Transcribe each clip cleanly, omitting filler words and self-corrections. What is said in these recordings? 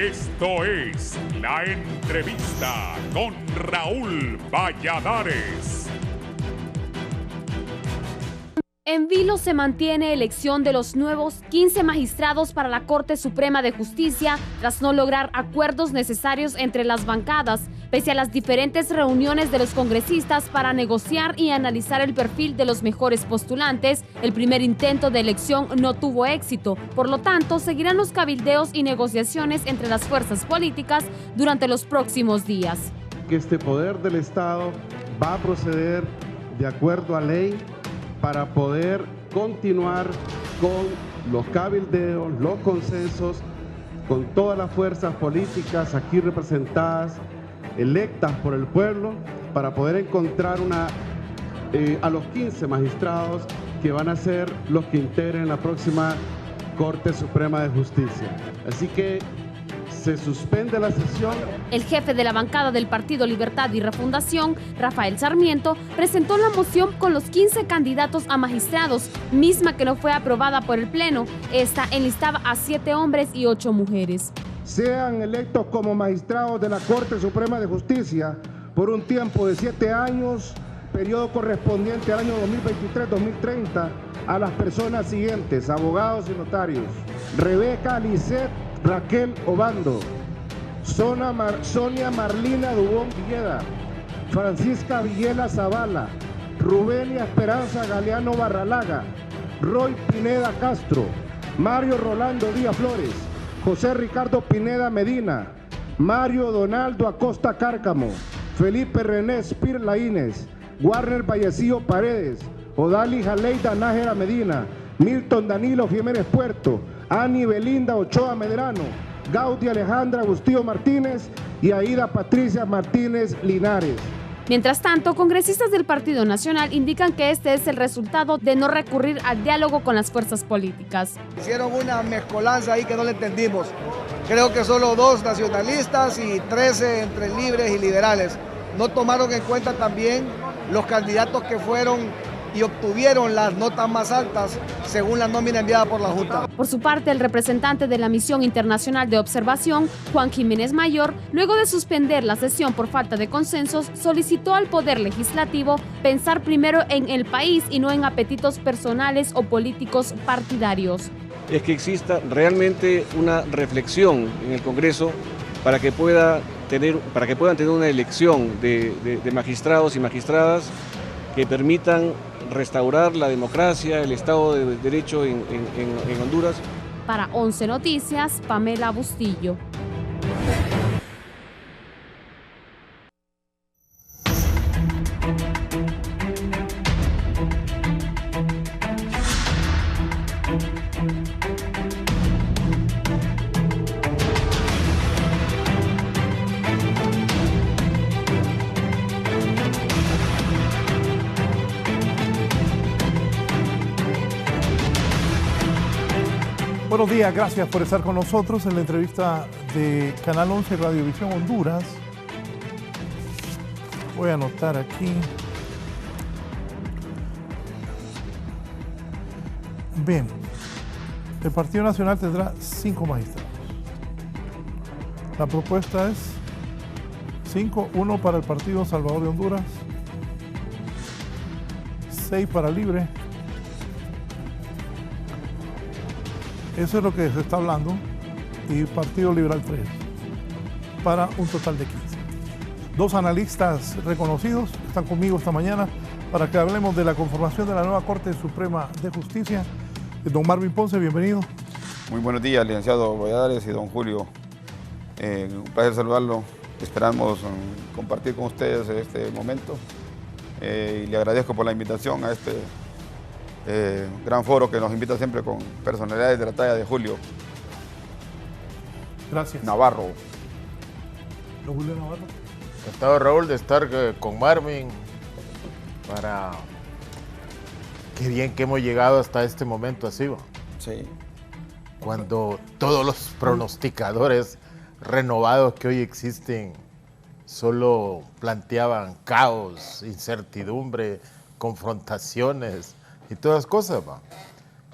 Esto es La Entrevista con Raúl Valladares. En vilo se mantiene elección de los nuevos 15 magistrados para la Corte Suprema de Justicia tras no lograr acuerdos necesarios entre las bancadas, pese a las diferentes reuniones de los congresistas para negociar y analizar el perfil de los mejores postulantes. El primer intento de elección no tuvo éxito, por lo tanto seguirán los cabildeos y negociaciones entre las fuerzas políticas durante los próximos días. Que este poder del Estado va a proceder de acuerdo a ley para poder continuar con los cabildeos, los consensos, con todas las fuerzas políticas aquí representadas, electas por el pueblo, para poder encontrar a los 15 magistrados que van a ser los que integren la próxima Corte Suprema de Justicia. Así que se suspende la sesión. El jefe de la bancada del Partido Libertad y Refundación, Rafael Sarmiento, presentó la moción con los 15 candidatos a magistrados, misma que no fue aprobada por el Pleno. Esta enlistaba a 7 hombres y 8 mujeres. Sean electos como magistrados de la Corte Suprema de Justicia por un tiempo de 7 años, periodo correspondiente al año 2023-2030, a las personas siguientes: abogados y notarios: Rebeca Lisset Raquel Obando, Sonia Marlina Dubón Villeda, Francisca Villela Zavala, Rubenia Esperanza Galeano Barralaga, Roy Pineda Castro, Mario Rolando Díaz Flores, José Ricardo Pineda Medina, Mario Donaldo Acosta Cárcamo, Felipe René Spir Laínez, Warner Vallecillo Paredes, Odali Jaleida Nájera Medina, Milton Danilo Jiménez Puerto, Ani Belinda Ochoa Medrano, Gaudi Alejandra Agustío Martínez y Aida Patricia Martínez Linares. Mientras tanto, congresistas del Partido Nacional indican que este es el resultado de no recurrir al diálogo con las fuerzas políticas. Hicieron una mezcolanza ahí que no le entendimos. Creo que solo 2 nacionalistas y 13 entre libres y liberales. No tomaron en cuenta también los candidatos que fueron y obtuvieron las notas más altas según la nómina enviada por la Junta. Por su parte, el representante de la Misión Internacional de Observación, Juan Jiménez Mayor, luego de suspender la sesión por falta de consensos, solicitó al Poder Legislativo pensar primero en el país y no en apetitos personales o políticos partidarios. Es que exista realmente una reflexión en el Congreso para que puedan tener una elección de magistrados y magistradas que permitan restaurar la democracia, el Estado de Derecho en Honduras. Para 11 Noticias, Pamela Bustillo. Buenos días, gracias por estar con nosotros en la entrevista de Canal 11 Radiovisión Honduras. Voy a anotar aquí. Bien, el Partido Nacional tendrá 5 magistrados. La propuesta es 5, 1 para el Partido Salvador de Honduras, 6 para Libre. Eso es lo que se está hablando, y Partido Liberal 3, para un total de 15. 2 analistas reconocidos están conmigo esta mañana para que hablemos de la conformación de la nueva Corte Suprema de Justicia. Don Marvin Ponce, bienvenido. Muy buenos días, licenciado Valladares y don Julio. Un placer saludarlo. Esperamos compartir con ustedes este momento y le agradezco por la invitación a este gran foro que nos invita siempre con personalidades de la talla de Julio. Gracias. Navarro. Don Julio Navarro. Encantado, Raúl, de estar con Marvin para... Qué bien que hemos llegado hasta este momento así, ¿va? Sí. Cuando todos los pronosticadores renovados que hoy existen solo planteaban caos, incertidumbre, confrontaciones y todas cosas, ¿va?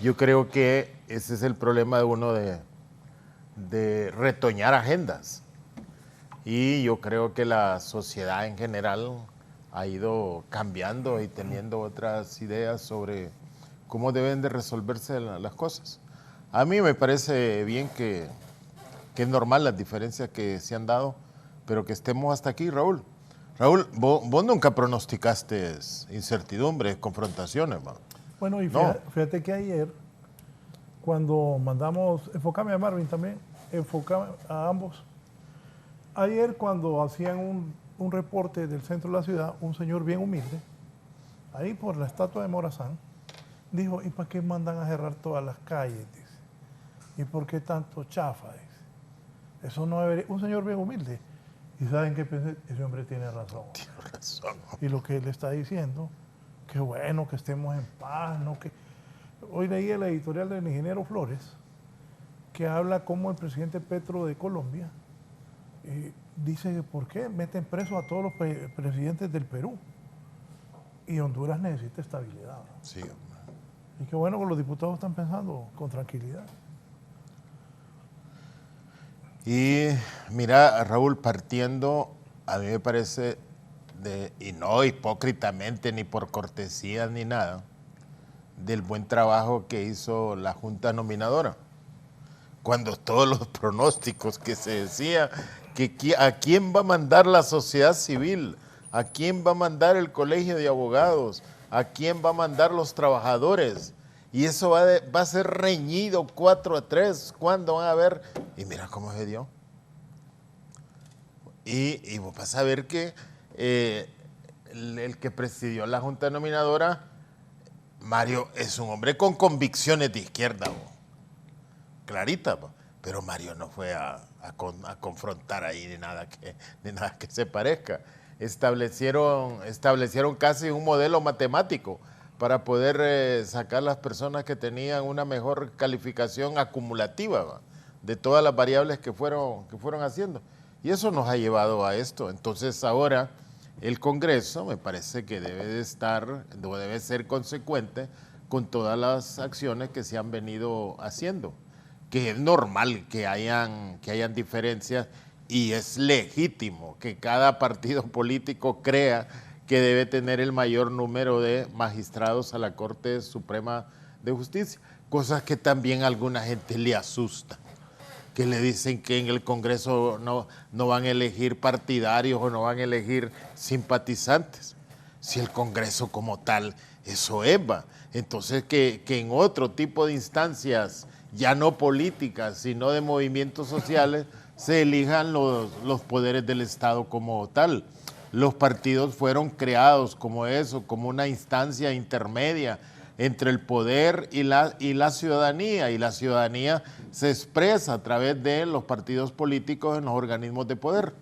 Yo creo que ese es el problema de uno de de retoñar agendas. Y yo creo que la sociedad en general ha ido cambiando y teniendo otras ideas sobre cómo deben de resolverse las cosas. A mí me parece bien que es normal las diferencias que se han dado, pero que estemos hasta aquí, Raúl. Raúl, vos nunca pronosticaste incertidumbres, confrontaciones, ¿no? Bueno, y fíjate que ayer, cuando mandamos, enfocame a Marvin también, enfocame a ambos. Ayer cuando hacían un reporte del centro de la ciudad, un señor bien humilde, ahí por la estatua de Morazán, dijo, ¿y para qué mandan a cerrar todas las calles? Dice. ¿Y por qué tanto chafa? Dice. Eso no debería, un señor bien humilde. Y saben qué pensé, ese hombre tiene razón. Tiene razón. Y lo que él está diciendo, qué bueno que estemos en paz, ¿no? Hoy leí el editorial del ingeniero Flores, que habla como el presidente Petro de Colombia dice que por qué meten preso a todos los presidentes del Perú. Y Honduras necesita estabilidad, ¿no? Sí. Y qué bueno que los diputados están pensando con tranquilidad. Y mira, Raúl, partiendo, a mí me parece, y no hipócritamente, ni por cortesía, ni nada, del buen trabajo que hizo la Junta Nominadora. Cuando todos los pronósticos que se decía, que a quién va a mandar la sociedad civil, a quién va a mandar el colegio de abogados, a quién va a mandar los trabajadores, y eso va a ser reñido 4-3, ¿cuándo van a ver? Y mira cómo se dio. Y vos vas a ver que el que presidió la Junta Nominadora, Mario, es un hombre con convicciones de izquierda, clarita, pero Mario no fue a confrontar ahí ni nada que se parezca. Establecieron casi un modelo matemático para poder sacar las personas que tenían una mejor calificación acumulativa de todas las variables que fueron haciendo. Y eso nos ha llevado a esto. Entonces ahora el Congreso me parece que debe ser consecuente con todas las acciones que se han venido haciendo, que es normal que hayan diferencias y es legítimo que cada partido político crea que debe tener el mayor número de magistrados a la Corte Suprema de Justicia, cosas que también a alguna gente le asustan, que le dicen que en el Congreso no van a elegir partidarios o no van a elegir simpatizantes. Si el Congreso como tal, eso es, entonces que en otro tipo de instancias, ya no políticas, sino de movimientos sociales, se elijan los poderes del Estado como tal. Los partidos fueron creados como eso, como una instancia intermedia entre el poder y la ciudadanía, y la ciudadanía se expresa a través de los partidos políticos en los organismos de poder.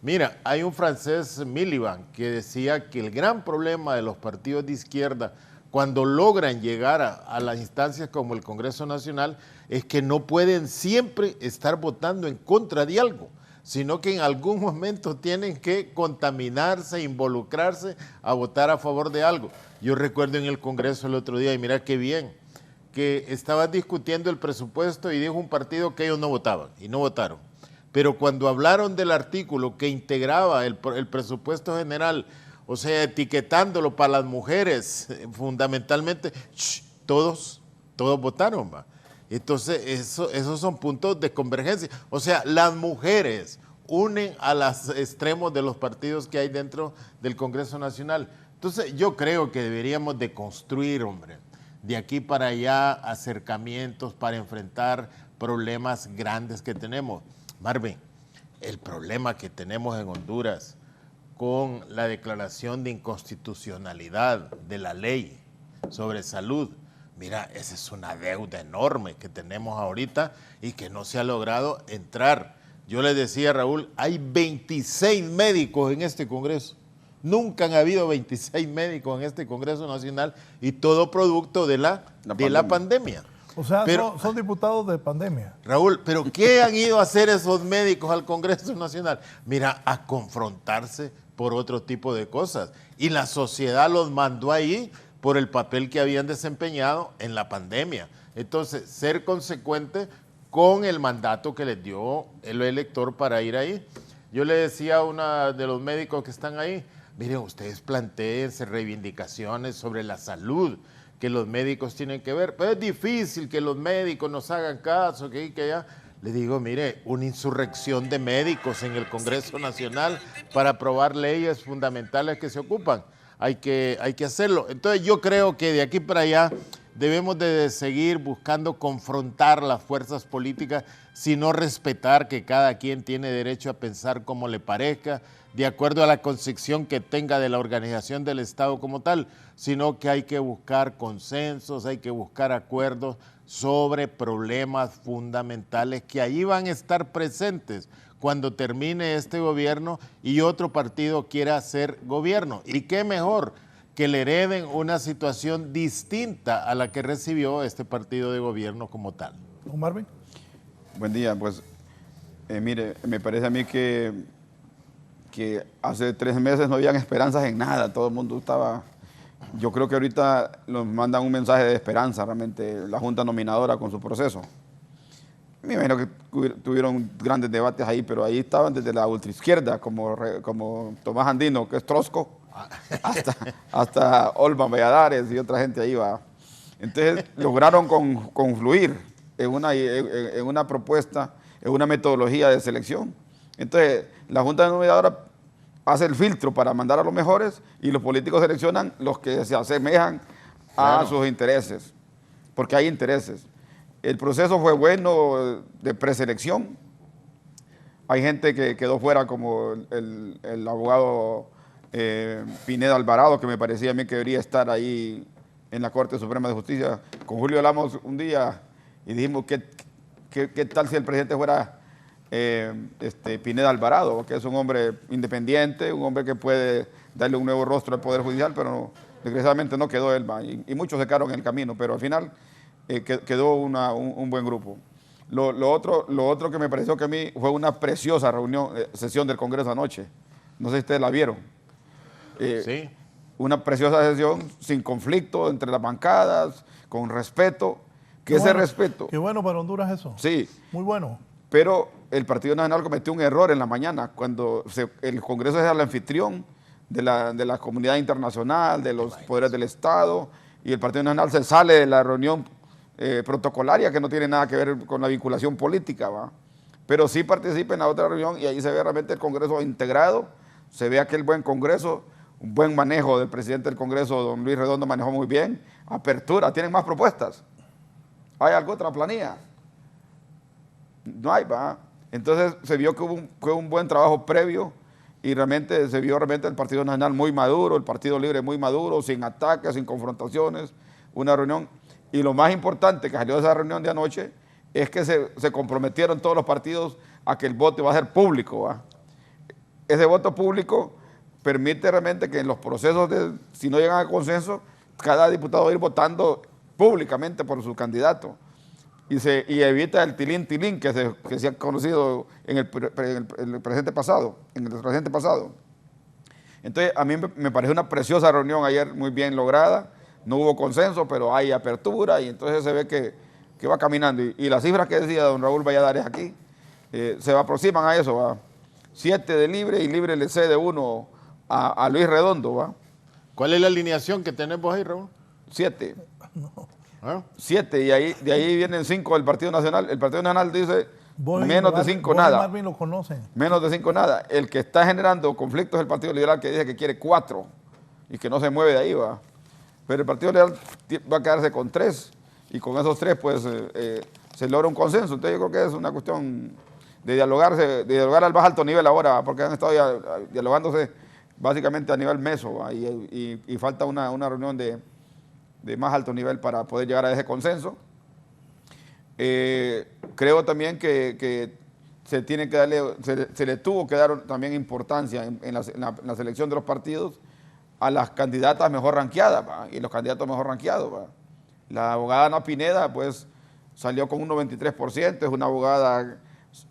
Mira, hay un francés, Miliband, que decía que el gran problema de los partidos de izquierda cuando logran llegar a las instancias como el Congreso Nacional es que no pueden siempre estar votando en contra de algo, sino que en algún momento tienen que contaminarse, involucrarse a votar a favor de algo. Yo recuerdo en el Congreso el otro día, y mira qué bien, que estaban discutiendo el presupuesto y dijo un partido que ellos no votaban, y no votaron. Pero cuando hablaron del artículo que integraba el presupuesto general, o sea, etiquetándolo para las mujeres, fundamentalmente, todos votaron, ¿va? Entonces, esos son puntos de convergencia. O sea, las mujeres unen a los extremos de los partidos que hay dentro del Congreso Nacional. Entonces, yo creo que deberíamos de construir, hombre, de aquí para allá, acercamientos para enfrentar problemas grandes que tenemos. Marvin, el problema que tenemos en Honduras con la declaración de inconstitucionalidad de la ley sobre salud, mira, esa es una deuda enorme que tenemos ahorita y que no se ha logrado entrar. Yo le decía a Raúl, hay 26 médicos en este Congreso. Nunca han habido 26 médicos en este Congreso Nacional y todo producto de la pandemia. O sea, son diputados de pandemia. Raúl, ¿pero qué han ido a hacer esos médicos al Congreso Nacional? Mira, a confrontarse por otro tipo de cosas. Y la sociedad los mandó ahí por el papel que habían desempeñado en la pandemia. Entonces, ser consecuente con el mandato que les dio el elector para ir ahí. Yo le decía a uno de los médicos que están ahí, miren, ustedes plantéense reivindicaciones sobre la salud que los médicos tienen que ver, pero es difícil que los médicos nos hagan caso, que allá. Le digo, mire, una insurrección de médicos en el Congreso Nacional para aprobar leyes fundamentales que se ocupan. Hay que hacerlo. Entonces yo creo que de aquí para allá debemos de seguir buscando confrontar las fuerzas políticas, sino respetar que cada quien tiene derecho a pensar como le parezca, de acuerdo a la concepción que tenga de la organización del Estado como tal, sino que hay que buscar consensos, hay que buscar acuerdos sobre problemas fundamentales que allí van a estar presentes cuando termine este gobierno y otro partido quiera hacer gobierno. Y qué mejor que le hereden una situación distinta a la que recibió este partido de gobierno como tal. ¿Don Marvin? Buen día, pues mire, me parece a mí que hace 3 meses no habían esperanzas en nada, todo el mundo estaba... Yo creo que ahorita nos mandan un mensaje de esperanza realmente la Junta Nominadora con su proceso. Me imagino que tuvieron grandes debates ahí, pero ahí estaban desde la ultraizquierda, como Tomás Andino, que es Trosco, hasta Olman Valladares y otra gente ahí va. Entonces lograron confluir en una propuesta, en una metodología de selección. Entonces la Junta Nominadora hace el filtro para mandar a los mejores y los políticos seleccionan los que se asemejan a sus intereses, porque hay intereses. El proceso fue bueno de preselección. Hay gente que quedó fuera, como el abogado Pineda Alvarado, que me parecía a mí que debería estar ahí en la Corte Suprema de Justicia. Con Julio hablamos un día y dijimos, ¿qué tal si el presidente fuera Pineda Alvarado, que es un hombre independiente, un hombre que puede darle un nuevo rostro al Poder Judicial, pero no, desgraciadamente no quedó él, y muchos se quedaron en el camino, pero al final quedó un buen grupo. Lo otro que me pareció que a mí fue una preciosa sesión del Congreso anoche, no sé si ustedes la vieron. Sí. Una preciosa sesión sin conflicto entre las bancadas, con respeto, que Qué respeto. Qué bueno para Honduras eso. Sí. Muy bueno. Pero el Partido Nacional cometió un error en la mañana, cuando el Congreso es el anfitrión de la comunidad internacional, de los poderes del Estado, y el Partido Nacional se sale de la reunión protocolaria, que no tiene nada que ver con la vinculación política, ¿va? Pero sí participa en la otra reunión y ahí se ve realmente el Congreso integrado, se ve aquel buen Congreso, un buen manejo del presidente del Congreso, don Luis Redondo, manejó muy bien, apertura, tienen más propuestas. ¿Hay alguna otra planilla? No hay, va. Entonces se vio que hubo un buen trabajo previo y realmente se vio el Partido Nacional muy maduro, el Partido Libre muy maduro, sin ataques, sin confrontaciones, una reunión. Y lo más importante que salió de esa reunión de anoche es que se comprometieron todos los partidos a que el voto va a ser público, ¿va? Ese voto público permite realmente que en los procesos, si no llegan a consenso, cada diputado va a ir votando públicamente por su candidato. Y evita el tilín que se ha conocido en el presente pasado, Entonces, a mí me pareció una preciosa reunión ayer, muy bien lograda. No hubo consenso, pero hay apertura y entonces se ve que va caminando. Y las cifras que decía don Raúl Valladares aquí se aproximan a eso, ¿va? 7 de Libre y Libre le cede 1 a Luis Redondo, ¿va? ¿Cuál es la alineación que tenemos ahí, Raúl? 7. No. 7, y de ahí vienen 5 del Partido Nacional. El Partido Nacional dice menos de 5 nada. Marvin lo conocen. Menos de 5 nada. El que está generando conflictos es el Partido Liberal, que dice que quiere 4 y que no se mueve de ahí, va. Pero el Partido Liberal va a quedarse con 3 y con esos 3 pues se logra un consenso. Entonces yo creo que es una cuestión de dialogar al más alto nivel ahora, porque han estado dialogándose básicamente a nivel meso, ¿va? Y falta una reunión de más alto nivel para poder llegar a ese consenso. Creo también que se le tuvo que dar también importancia en la selección de los partidos a las candidatas mejor ranqueadas, ¿va? Y los candidatos mejor ranqueados, ¿va? La abogada Ana Pineda pues salió con un 93%, es una abogada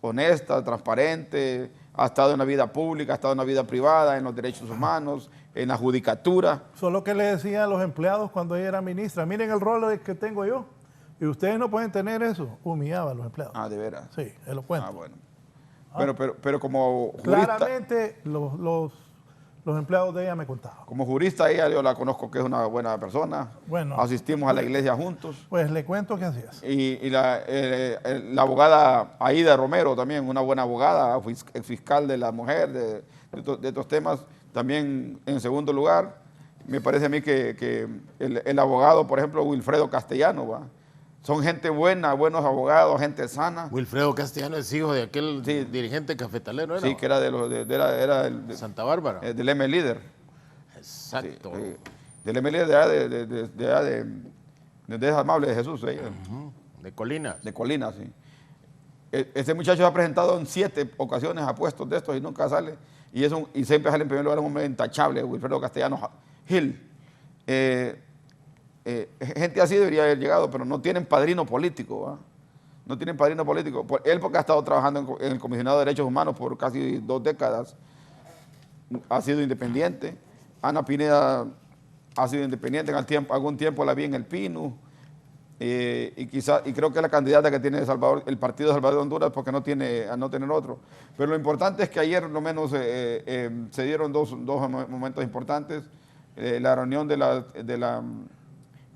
honesta, transparente, ha estado en la vida pública, ha estado en la vida privada, en los derechos humanos, en la judicatura. Solo que le decía a los empleados cuando ella era ministra, miren el rol que tengo yo. Y ustedes no pueden tener eso. Humillaba a los empleados. Ah, de veras. Sí, elocuente. Ah, bueno. Pero como jurista... Claramente los empleados de ella me contaban. Como jurista ella, yo la conozco que es una buena persona. Bueno, asistimos a la iglesia juntos. Pues le cuento qué hacías. Y la abogada Aida Romero también, una buena abogada, ex fiscal de la mujer, de estos temas. También en segundo lugar, me parece a mí que el abogado, por ejemplo, Wilfredo Castellano, ¿va? Son gente buena, buenos abogados, gente sana. Wilfredo Castellano es hijo de aquel dirigente cafetalero, ¿era? Sí, que era de Santa Bárbara. Del M-Líder. Exacto. Sí, del M-Líder de esa amable de Jesús. De Colinas. De Colinas, sí. Ese muchacho se ha presentado en 7 ocasiones a puestos de estos y nunca sale. Y siempre sale en primer lugar un hombre intachable, Wilfredo Castellano Gil. Gente así debería haber llegado, pero no tienen padrino político, ¿va? No tienen padrino político. Él porque ha estado trabajando en el Comisionado de Derechos Humanos por casi 2 décadas, ha sido independiente. Ana Pineda ha sido independiente, algún tiempo la vi en el Pino, y creo que es la candidata que tiene el Partido de Salvador de Honduras porque no tiene, a no tener otro. Pero lo importante es que ayer lo menos se dieron dos momentos importantes. La reunión de la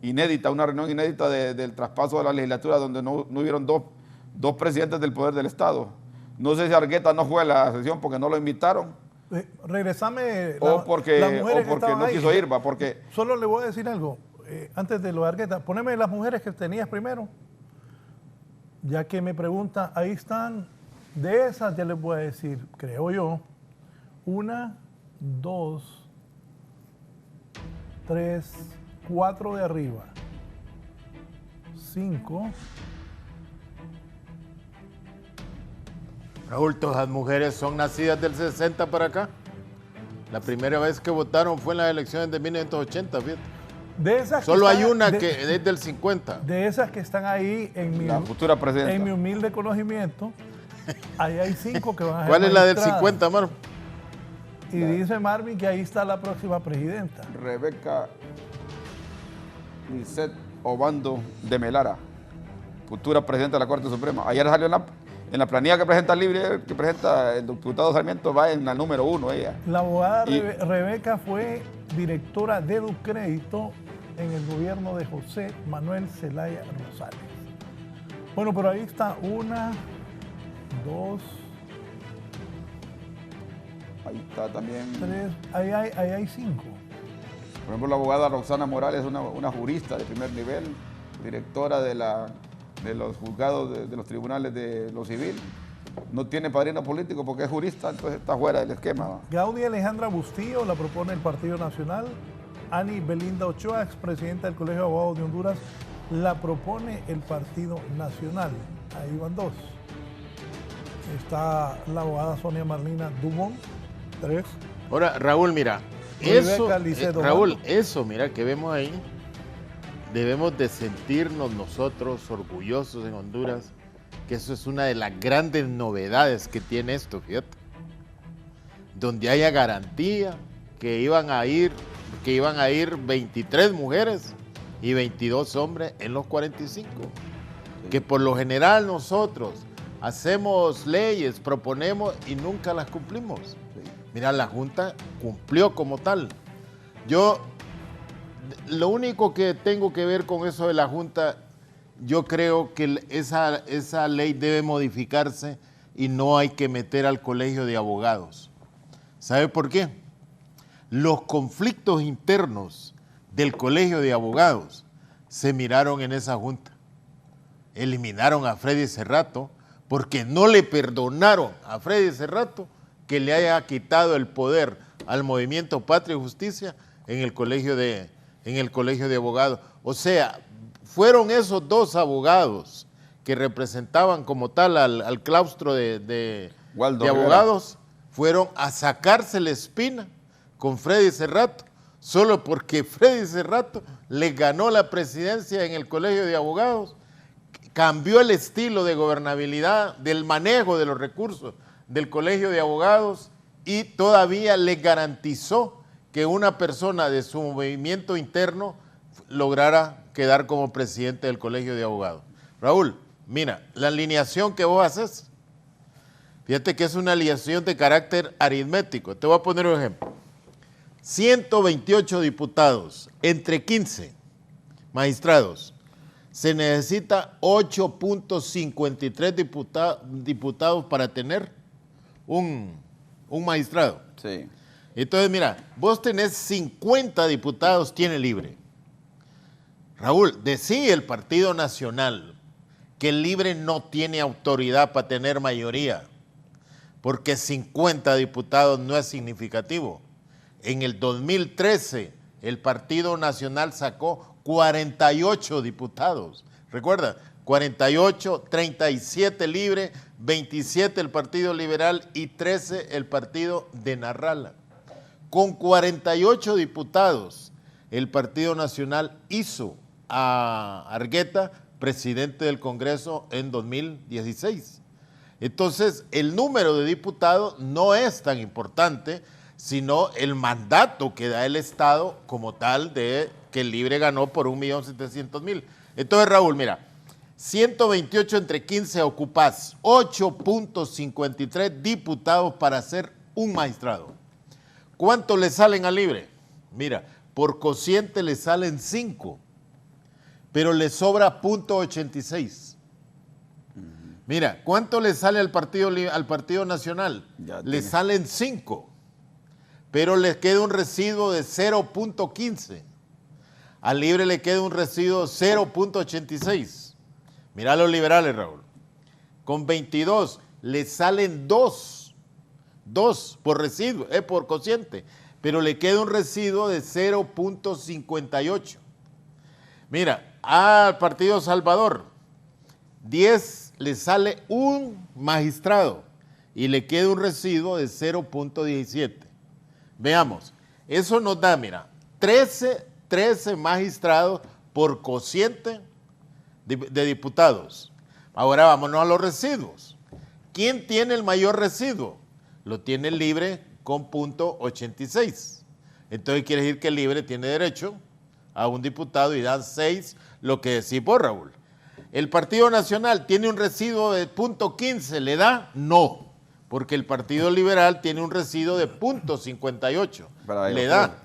inédita, una reunión inédita del traspaso de la legislatura donde no hubieron dos presidentes del Poder del Estado. No sé si Argueta no fue a la sesión porque no lo invitaron. Regresame o porque no quiso ir, va, porque... Solo le voy a decir algo, antes de lo de Argueta, poneme las mujeres que tenías primero, ya que me pregunta, ahí están, de esas ya les voy a decir, creo yo, 1, 2, 3, 4 de arriba, 5. Raúl, todas las mujeres son nacidas del 60 para acá. La primera vez que votaron fue en las elecciones de 1980, fíjate. De esas solo hay una que es del 50. De esas que están ahí en la futura presidenta. En mi humilde conocimiento, ahí hay 5 que van a ser ¿Cuál es la del 50, Marvin? Y dice Marvin que ahí está la próxima presidenta. Rebeca Lisset Obando de Melara, futura presidenta de la Corte Suprema. Ayer salió en la planilla que presenta el diputado Sarmiento, va en la número 1 ella. La abogada Rebeca fue directora de Educrédito en el gobierno de José Manuel Zelaya Rosales. Bueno, pero ahí está 1, 2. Ahí está también. 3, ahí hay 5. Por ejemplo, la abogada Roxana Morales, una jurista de primer nivel, directora de los juzgados de los tribunales de lo civil. No tiene padrino político porque es jurista, entonces está fuera del esquema, ¿no? Gaudia Alejandra Bustillo la propone el Partido Nacional. Ani Belinda Ochoa, expresidenta del Colegio de Abogados de Honduras, la propone el Partido Nacional. Ahí van 2. Está la abogada Sonia Marlina Dumont, 3. Ahora, Raúl, mira, eso, mira, que vemos ahí, debemos de sentirnos nosotros orgullosos en Honduras, que eso es una de las grandes novedades que tiene esto, fíjate. Donde haya garantía que iban a ir 23 mujeres y 22 hombres en los 45. Sí. Que por lo general nosotros hacemos leyes, proponemos y nunca las cumplimos. Sí. Mira, la Junta cumplió como tal. Yo, lo único que tengo que ver con eso de la Junta, yo creo que esa ley debe modificarse y no hay que meter al Colegio de Abogados. ¿Sabe por qué? Los conflictos internos del Colegio de Abogados se miraron en esa Junta. Eliminaron a Freddy Cerrato porque no le perdonaron a Freddy Cerrato que le haya quitado el poder al Movimiento Patria y Justicia en el Colegio de Abogados. O sea, fueron esos 2 abogados que representaban como tal al claustro de abogados, fueron a sacarse la espina con Freddy Cerrato, solo porque Freddy Cerrato le ganó la presidencia en el Colegio de Abogados, cambió el estilo de gobernabilidad, del manejo de los recursos del Colegio de Abogados y todavía le garantizó que una persona de su movimiento interno lograra quedar como presidente del Colegio de Abogados. Raúl, mira, la alineación que vos haces, fíjate que es una alineación de carácter aritmético. Te voy a poner un ejemplo. 128 diputados entre 15 magistrados. Se necesita 8.53 diputados para tener un magistrado. Sí. Entonces, mira, vos tenés 50 diputados, tiene libre. Raúl, decía el Partido Nacional que el libre no tiene autoridad para tener mayoría, porque 50 diputados no es significativo. En el 2013, el Partido Nacional sacó 48 diputados. Recuerda, 48, 37 libre, 27 el Partido Liberal y 13 el Partido de Narrala. Con 48 diputados, el Partido Nacional hizo a Argueta presidente del Congreso en 2016. Entonces, el número de diputados no es tan importante, sino el mandato que da el Estado como tal de que el libre ganó por 1.700.000. Entonces, Raúl, mira, 128 entre 15 ocupás 8.53 diputados para ser un magistrado. ¿Cuánto le salen al libre? Mira, por cociente le salen 5, pero le sobra 0.86. Mira, ¿cuánto le sale al Partido Nacional? Le salen 5, pero le queda un residuo de 0.15. Al libre le queda un residuo de 0.86. Mira a los liberales, Raúl. Con 22 le salen 2 por residuo, por cociente, pero le queda un residuo de 0.58. Mira, al Partido Salvador, 10 le sale un magistrado y le queda un residuo de 0.17. Veamos, eso nos da, mira, 13 magistrados por cociente de diputados. Ahora vámonos a los residuos. ¿Quién tiene el mayor residuo? Lo tiene el libre con 0.86. Entonces quiere decir que el libre tiene derecho a un diputado y dan 6, lo que decís vos, Raúl. ¿El Partido Nacional tiene un residuo de 0.15? ¿Le da? No, porque el Partido Liberal tiene un residuo de 0.58. Le da.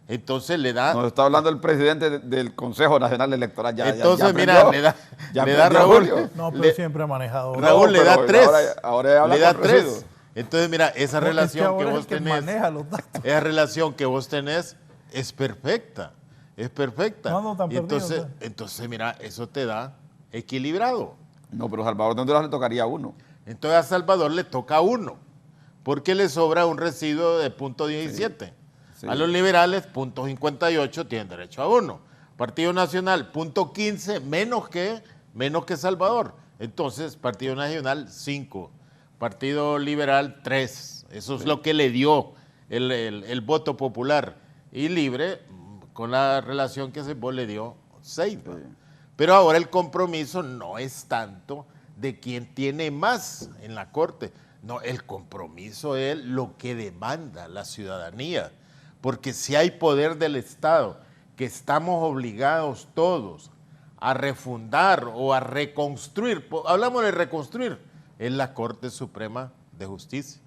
Entonces le da... Nos está hablando el presidente del Consejo Nacional Electoral. Entonces, mira, le da Raúl. No, pero siempre ha manejado. Raúl le da 3. Ahora le da 3. Entonces, mira, esa relación que vos tenés... maneja los datos. Esa relación que vos tenés es perfecta. Es perfecta. No tan perdido, entonces, mira, eso te da equilibrado. No, pero a Salvador de Honduras le tocaría 1. Entonces a Salvador le toca 1, porque le sobra un residuo de 0.17. Sí. A los liberales, 0.58, tienen derecho a 1. Partido Nacional, 0.15, menos que Salvador. Entonces, Partido Nacional, 5. Partido Liberal, 3. Eso es lo que le dio el voto popular. Y Libre, con la relación que se le dio 6. Sí. Pero ahora el compromiso no es tanto de quien tiene más en la Corte. No, el compromiso es lo que demanda la ciudadanía. Porque si hay poder del Estado que estamos obligados todos a refundar o a reconstruir, hablamos de reconstruir, es la Corte Suprema de Justicia.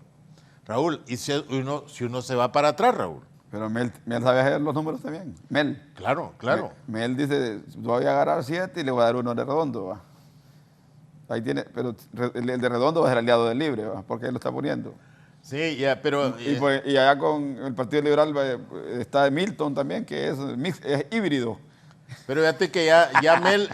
Raúl, y si uno se va para atrás, Raúl. Pero Mel sabe hacer los números también. Mel. Claro. Mel dice, voy a agarrar 7 y le voy a dar 1 de redondo. ¿Va? Ahí tiene, pero el de redondo va a ser aliado del libre, ¿va? Porque él lo está poniendo. Sí, ya, pero... Y allá con el Partido Liberal está Milton también, que es híbrido. Pero fíjate que ya Mel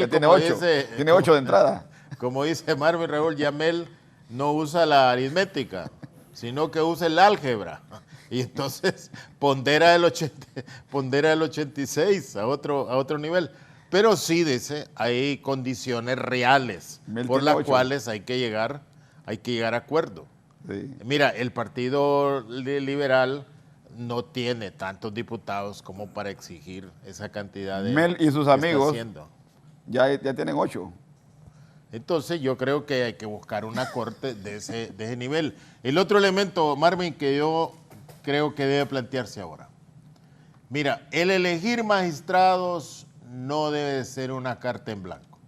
tiene 8. Tiene 8 de entrada. Como dice Marvin Raúl, ya Mel no usa la aritmética, sino que usa el álgebra. Y entonces pondera el 86 a otro nivel. Pero sí, dice, hay condiciones reales por las cuales hay que llegar a acuerdo. Sí. Mira, el Partido Liberal no tiene tantos diputados como para exigir esa cantidad de... Mel y sus amigos ya tienen 8. Entonces yo creo que hay que buscar una corte de ese nivel. El otro elemento, Marvin, que yo creo que debe plantearse ahora. Mira, el elegir magistrados no debe ser una carta en blanco.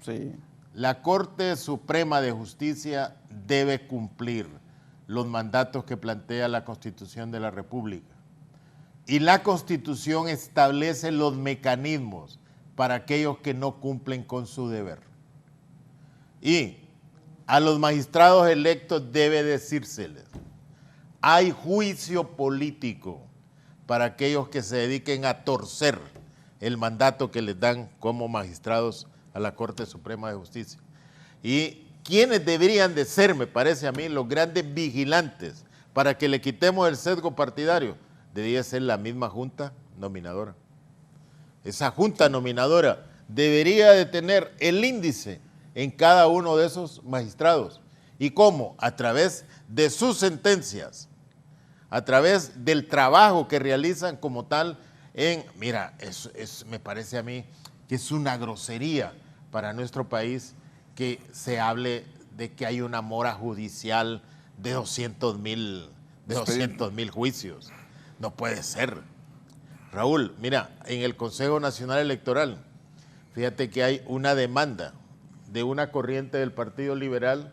Sí. La Corte Suprema de Justicia debe cumplir los mandatos que plantea la Constitución de la República. Y la Constitución establece los mecanismos para aquellos que no cumplen con su deber. Y a los magistrados electos debe decírseles, hay juicio político para aquellos que se dediquen a torcer el mandato que les dan como magistrados a la Corte Suprema de Justicia. Y quienes deberían de ser, me parece a mí, los grandes vigilantes para que le quitemos el sesgo partidario, debería ser la misma junta nominadora. Esa junta nominadora debería de tener el índice en cada uno de esos magistrados. ¿Y cómo? A través de sus sentencias, a través del trabajo que realizan como tal mira, me parece a mí que es una grosería para nuestro país que se hable de que hay una mora judicial de 200,000 juicios. No puede ser. Raúl, mira, en el Consejo Nacional Electoral, fíjate que hay una demanda de una corriente del Partido Liberal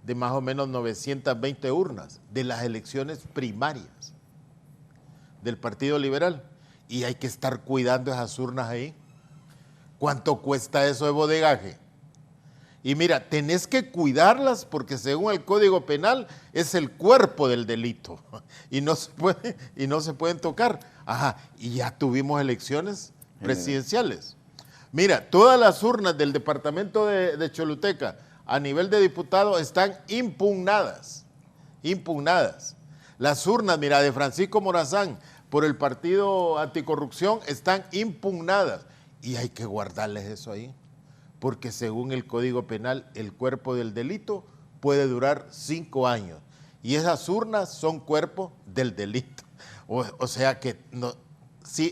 de más o menos 920 urnas de las elecciones primarias del Partido Liberal. Y hay que estar cuidando esas urnas ahí. ¿Cuánto cuesta eso de bodegaje? Y mira, tenés que cuidarlas porque según el Código Penal es el cuerpo del delito y no se pueden tocar. Ajá, y ya tuvimos elecciones presidenciales. Mira, todas las urnas del departamento de Choluteca a nivel de diputados están impugnadas. Las urnas, mira, de Francisco Morazán por el Partido Anticorrupción están impugnadas y hay que guardarles eso ahí. Porque según el Código Penal, el cuerpo del delito puede durar 5 años. Y esas urnas son cuerpo del delito. O sea que, no,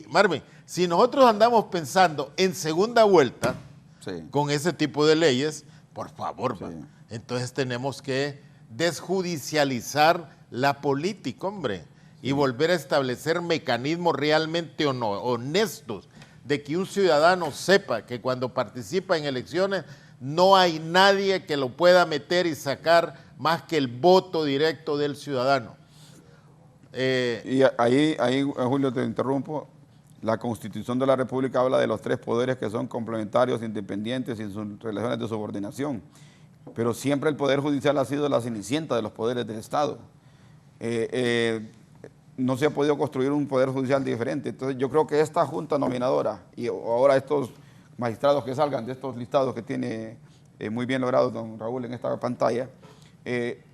Marvin, si nosotros andamos pensando en segunda vuelta con ese tipo de leyes, por favor, entonces tenemos que desjudicializar la política, hombre, y volver a establecer mecanismos realmente honestos de que un ciudadano sepa que cuando participa en elecciones no hay nadie que lo pueda meter y sacar más que el voto directo del ciudadano. Y ahí, Julio, te interrumpo. La Constitución de la República habla de los 3 poderes que son complementarios, independientes y en sus relaciones de subordinación. Pero siempre el Poder Judicial ha sido la cenicienta de los poderes del Estado. No se ha podido construir un Poder Judicial diferente. Entonces yo creo que esta Junta Nominadora y ahora estos magistrados que salgan de estos listados que tiene muy bien logrado don Raúl en esta pantalla,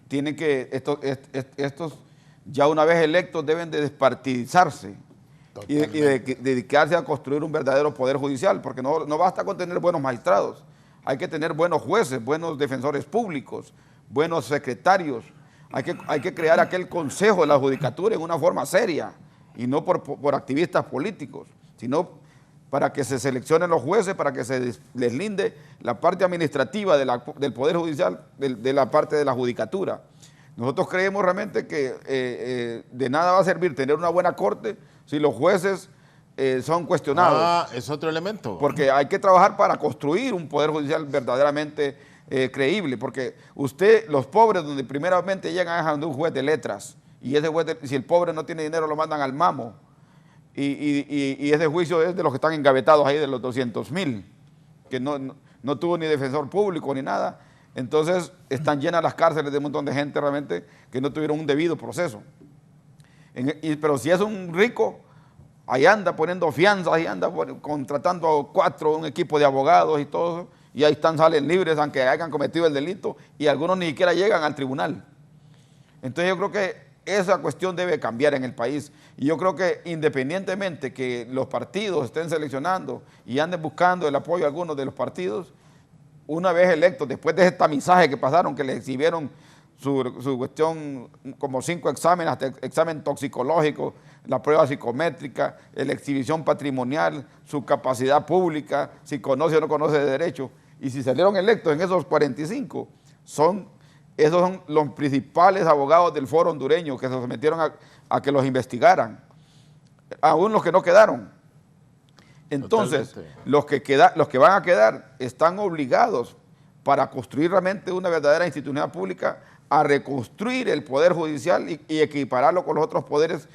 tienen que, estos ya una vez electos deben de despartidizarse y de dedicarse a construir un verdadero Poder Judicial, porque no basta con tener buenos magistrados, hay que tener buenos jueces, buenos defensores públicos, buenos secretarios. Hay que crear aquel consejo de la judicatura en una forma seria y no por activistas políticos, sino para que se seleccionen los jueces, para que se deslinde la parte administrativa del Poder Judicial de la parte de la judicatura. Nosotros creemos realmente que de nada va a servir tener una buena corte si los jueces son cuestionados. Ah, es otro elemento. Porque hay que trabajar para construir un Poder Judicial verdaderamente creíble, porque los pobres donde primeramente llegan a un juez de letras, y ese juez, si el pobre no tiene dinero lo mandan al mamo, y ese juicio es de los que están engavetados ahí de los 200,000, que no tuvo ni defensor público ni nada. Entonces están llenas las cárceles de un montón de gente realmente que no tuvieron un debido proceso. Pero si es un rico, ahí anda poniendo fianzas, ahí anda contratando a 4, un equipo de abogados y todo eso, y ahí salen libres aunque hayan cometido el delito, y algunos ni siquiera llegan al tribunal. Entonces yo creo que esa cuestión debe cambiar en el país, y yo creo que independientemente que los partidos estén seleccionando y anden buscando el apoyo a algunos de los partidos, una vez electos, después de ese tamizaje que pasaron, que le exhibieron su cuestión como 5 exámenes, hasta examen toxicológico, la prueba psicométrica, la exhibición patrimonial, su capacidad pública, si conoce o no conoce de derecho, y si salieron electos en esos 45, esos son los principales abogados del foro hondureño que se sometieron a que los investigaran. aún los que no quedaron. Entonces, los que van a quedar están obligados para construir realmente una verdadera institucionalidad pública a reconstruir el Poder Judicial y equipararlo con los otros poderes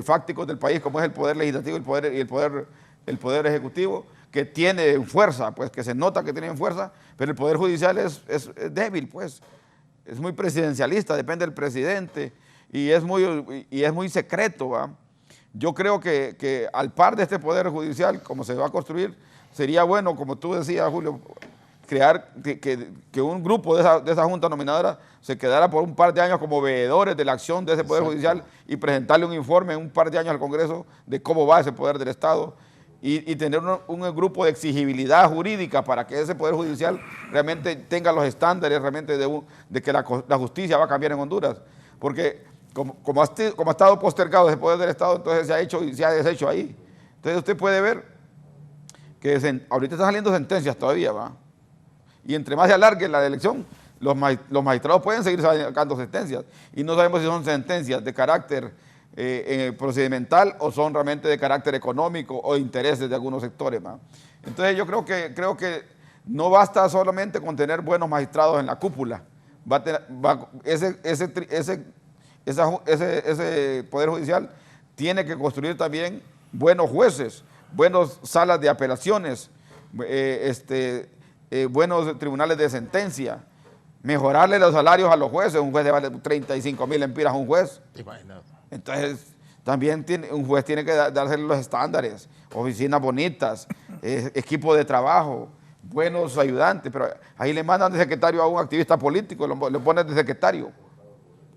fácticos del país, como es el Poder Legislativo y el Poder Ejecutivo, que tiene fuerza, pues que se nota que tienen fuerza, pero el Poder Judicial es débil, pues, es muy presidencialista, depende del presidente y es muy secreto, ¿va? Yo creo que al par de este Poder Judicial, como se va a construir, sería bueno, como tú decías, Julio, crear que un grupo de esa Junta Nominadora se quedara por un par de años como veedores de la acción de ese Poder Judicial y presentarle un informe en un par de años al Congreso de cómo va ese Poder del Estado y tener un grupo de exigibilidad jurídica para que ese Poder Judicial realmente tenga los estándares realmente de que la justicia va a cambiar en Honduras. Porque como ha estado postergado ese Poder del Estado, entonces se ha hecho y se ha deshecho ahí. Entonces usted puede ver que ahorita están saliendo sentencias todavía, ¿va? Y entre más se alargue la elección, los magistrados pueden seguir sacando sentencias. Y no sabemos si son sentencias de carácter procedimental o son realmente de carácter económico o intereses de algunos sectores, ¿va? Entonces yo creo que no basta solamente con tener buenos magistrados en la cúpula. Ese Poder Judicial tiene que construir también buenos jueces, buenas salas de apelaciones, buenos tribunales de sentencia, mejorarle los salarios a los jueces. Un juez le vale 35,000 lempiras a un juez. Entonces, también un juez tiene que darse los estándares, oficinas bonitas, equipo de trabajo, buenos ayudantes, pero ahí le mandan de secretario a un activista político, le ponen de secretario,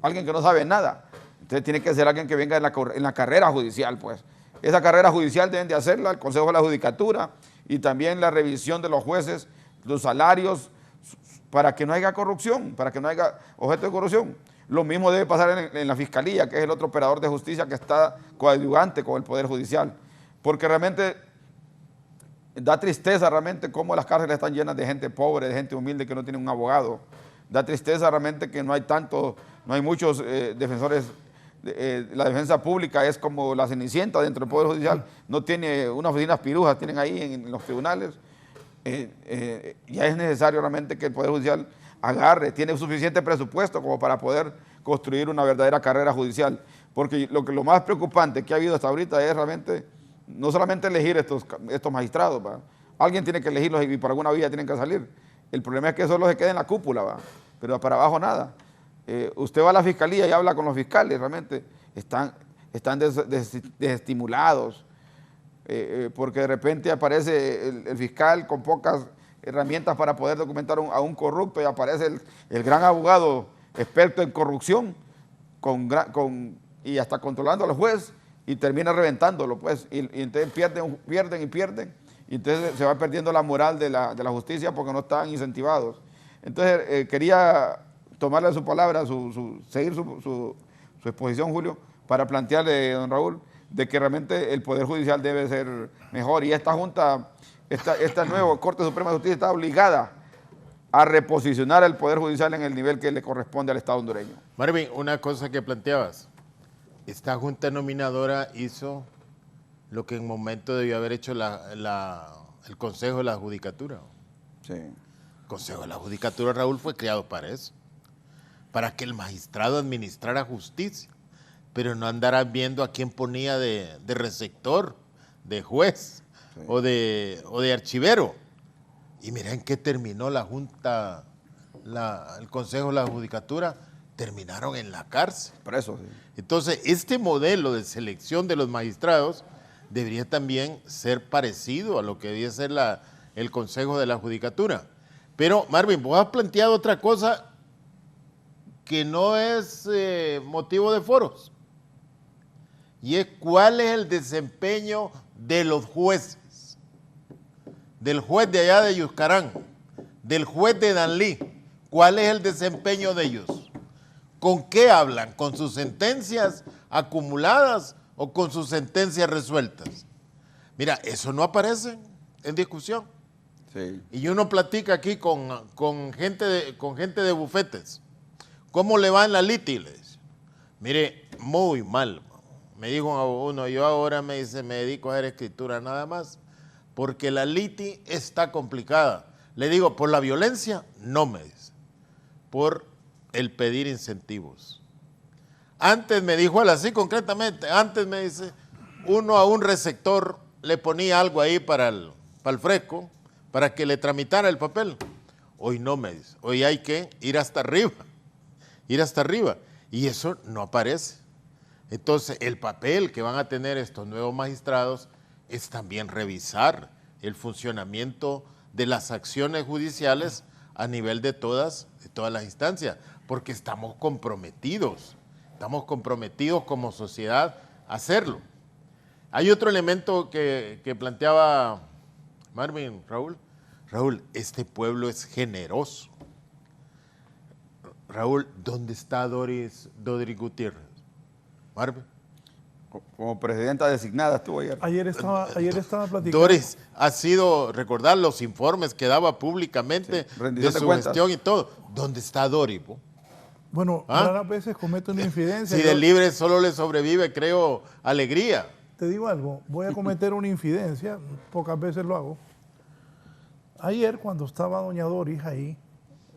alguien que no sabe nada. Entonces tiene que ser alguien que venga en la carrera judicial, pues. Esa carrera judicial deben de hacerla el Consejo de la Judicatura y también la revisión de los jueces, los salarios, para que no haya corrupción, para que no haya objeto de corrupción. Lo mismo debe pasar en la Fiscalía, que es el otro operador de justicia que está coadyuvante con el Poder Judicial, porque realmente da tristeza realmente cómo las cárceles están llenas de gente pobre, de gente humilde que no tiene un abogado. Da tristeza realmente que no hay muchos defensores. La defensa pública es como la Cenicienta dentro del Poder Judicial, no tiene unas oficinas pirujas, tienen ahí en los tribunales. Ya es necesario realmente que el Poder Judicial tiene suficiente presupuesto como para poder construir una verdadera carrera judicial, porque lo más preocupante que ha habido hasta ahorita es realmente no solamente elegir estos magistrados, ¿va? Alguien tiene que elegirlos y por alguna vía tienen que salir. El problema es que solo se queda en la cúpula, ¿va? Pero para abajo nada. Usted va a la Fiscalía y habla con los fiscales, realmente están desestimulados, porque de repente aparece el fiscal con pocas herramientas para poder documentar a un corrupto y aparece el gran abogado experto en corrupción y hasta controlando al juez y termina reventándolo, pues, y entonces pierden y entonces se va perdiendo la moral de la justicia porque no están incentivados. Entonces quería tomarle su palabra, seguir su exposición, Julio, para plantearle, don Raúl, de que realmente el Poder Judicial debe ser mejor y esta Junta, esta nueva Corte Suprema de Justicia está obligada a reposicionar el Poder Judicial en el nivel que le corresponde al Estado hondureño. Marvin, una cosa que planteabas, esta Junta Nominadora hizo lo que en momento debió haber hecho el Consejo de la Judicatura. Sí. El Consejo de la Judicatura, Raúl, fue creado para eso, para que el magistrado administrara justicia, pero no andara viendo a quién ponía de receptor, de juez, sí, o de archivero. Y mira en qué terminó la Junta, el Consejo de la Judicatura, terminaron en la cárcel. Por eso, sí. Entonces, este modelo de selección de los magistrados debería también ser parecido a lo que debía ser el Consejo de la Judicatura. Pero, Marvin, vos has planteado otra cosa que no es motivo de foros, y es cuál es el desempeño de los jueces, del juez de allá de Yuscarán, del juez de Danlí. ¿Cuál es el desempeño de ellos? ¿Con qué hablan? ¿Con sus sentencias acumuladas o con sus sentencias resueltas? Mira, eso no aparece en discusión. Sí. Y uno platica aquí con gente de bufetes. ¿Cómo le va en la liti? Le dice. Mire, muy mal. me dijo uno, yo ahora me dedico a hacer escritura nada más, porque la liti está complicada. Le digo, ¿por la violencia? No, me dice, por el pedir incentivos. Antes me dijo él así concretamente, antes me dice, uno a un receptor le ponía algo ahí para el fresco, para que le tramitara el papel. Hoy no, me dice, hoy hay que ir hasta arriba, y eso no aparece. Entonces, el papel que van a tener estos nuevos magistrados es también revisar el funcionamiento de las acciones judiciales a nivel de todas las instancias, porque estamos comprometidos como sociedad a hacerlo. Hay otro elemento que planteaba Marvin, Raúl, este pueblo es generoso. Raúl, ¿dónde está Doris Gutiérrez? Marvin. Como presidenta designada estuvo ayer. Ayer estaba platicando. Doris ha sido, recordar los informes que daba públicamente de su gestión y todo. ¿Dónde está Doris? Bueno, raras veces comete una infidencia. Si del libre solo le sobrevive, creo, alegría. Te digo algo, voy a cometer una infidencia, pocas veces lo hago. Ayer, cuando estaba doña Doris ahí,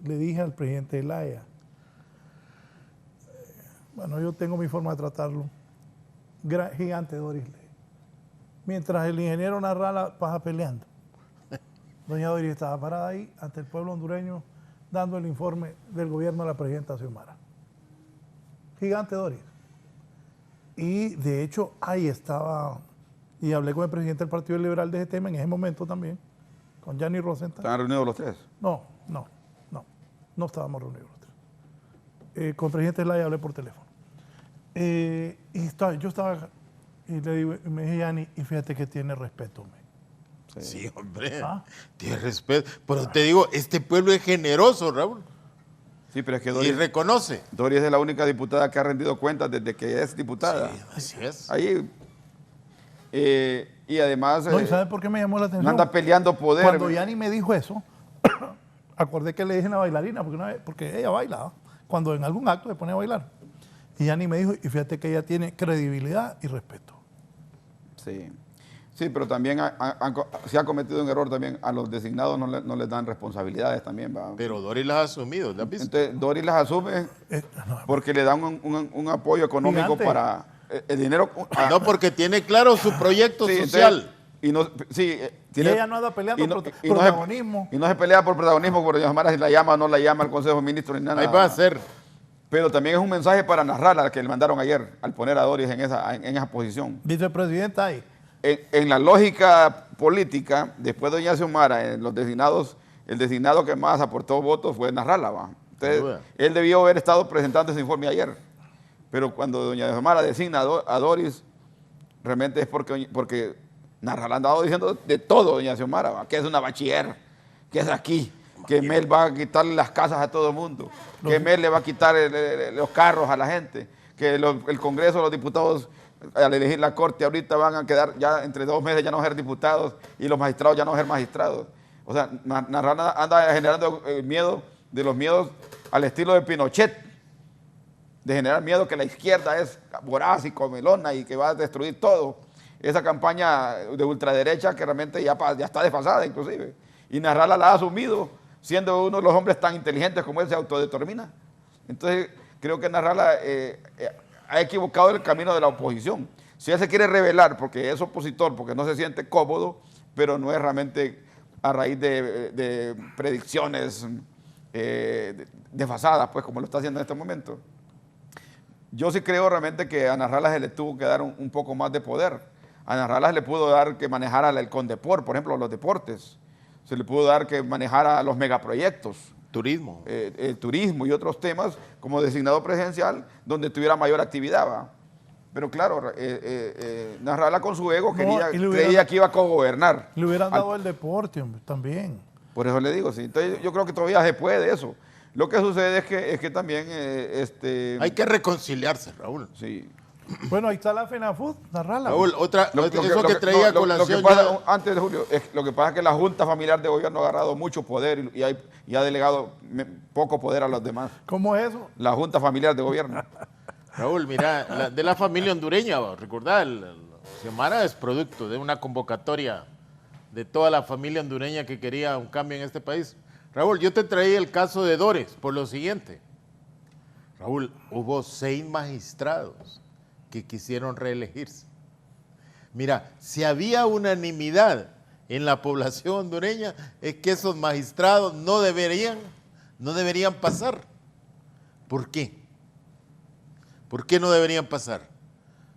le dije al presidente de la AEA, bueno, yo tengo mi forma de tratarlo, gigante Doris, mientras el ingeniero Narrala pasa peleando. Doña Doris estaba parada ahí ante el pueblo hondureño dando el informe del gobierno a la presidenta Xiomara. Gigante Doris. Y de hecho ahí estaba, y hablé con el presidente del Partido Liberal de ese tema en ese momento también, con Gianni Rosenthal. ¿Estaban reunidos los tres? No estábamos reunidos los tres. Con el presidente Zelaya hablé por teléfono. Yo estaba, y le digo, y me dije, Gianni, y fíjate que tiene respeto. Sí, hombre, tiene respeto. Pero te digo, este pueblo es generoso, Raúl. Sí, pero es que Doris, y reconoce. Doris es la única diputada que ha rendido cuentas desde que es diputada. Sí, así es. Ahí, y además... No, ¿y sabes por qué me llamó la atención? Anda peleando poder. Cuando Gianni me dijo eso, acordé que le dije a una bailarina, porque ella baila, cuando en algún acto se pone a bailar. Y Gianni me dijo, y fíjate que ella tiene credibilidad y respeto. Sí. Sí, pero también se ha cometido un error también. A los designados no les dan responsabilidades también. ¿Va? Pero Doris las ha asumido, ¿las has visto? Entonces, Doris las asume porque le dan un apoyo económico gigante para el dinero. No, porque tiene claro su proyecto social. Entonces, ella no anda peleando por protagonismo. Y no se pelea por protagonismo, porque Xiomara si la llama o no la llama al Consejo de Ministros ni nada. Ahí va a ser. Pero también es un mensaje para Narrala que le mandaron ayer, al poner a Doris en esa posición. Vicepresidenta ahí. En la lógica política, después de doña Xiomara, los designados, el designado que más aportó votos fue Narrala. ¿Va? Entonces, él debió haber estado presentando ese informe ayer. Pero cuando doña Xiomara designa a Doris, realmente es porque Narrala ha andado diciendo de todo, doña Xiomara, ¿va? Que es una bachiller, que es aquí, que Mel va a quitarle las casas a todo el mundo, que Mel le va a quitar los carros a la gente, que el Congreso, los diputados, al elegir la Corte ahorita van a quedar ya entre 2 meses ya no ser diputados y los magistrados ya no ser magistrados. O sea, Narrala anda generando los miedos al estilo de Pinochet, de generar miedo que la izquierda es voraz y comelona y que va a destruir todo. Esa campaña de ultraderecha que realmente ya está desfasada inclusive. Y Narrala la ha asumido, siendo uno de los hombres tan inteligentes como él se autodetermina. Entonces, creo que Narrala ha equivocado el camino de la oposición. Si él se quiere rebelar porque es opositor, porque no se siente cómodo, pero no es realmente a raíz de predicciones desfasadas, pues como lo está haciendo en este momento. Yo sí creo realmente que a Narrala se le tuvo que dar un poco más de poder. A Narrala se le pudo dar que manejara el Condeport, por ejemplo, los deportes. Se le pudo dar que manejara los megaproyectos. Turismo. El turismo y otros temas como designado presidencial donde tuviera mayor actividad. ¿Va? Pero claro, Narrala con su ego creía que iba a cogobernar. Le hubieran dado el deporte, hombre, también. Por eso le digo, sí. Entonces yo creo que todavía se puede eso. Lo que sucede es que también... hay que reconciliarse, Raúl. Sí. Bueno, ahí está la FENAFUT, Narrala. Raúl, eso que traía a colación. Antes de Julio, lo que pasa es que la Junta Familiar de Gobierno ha agarrado mucho poder y ha delegado poco poder a los demás. ¿Cómo es eso? La Junta Familiar de Gobierno. Raúl, mira, de la familia hondureña, recordad, Xiomara es producto de una convocatoria de toda la familia hondureña que quería un cambio en este país. Raúl, yo te traía el caso de Dores por lo siguiente. Raúl, hubo 6 magistrados que quisieron reelegirse. Mira, si había unanimidad en la población hondureña, es que esos magistrados no deberían pasar. ¿Por qué? ¿Por qué no deberían pasar?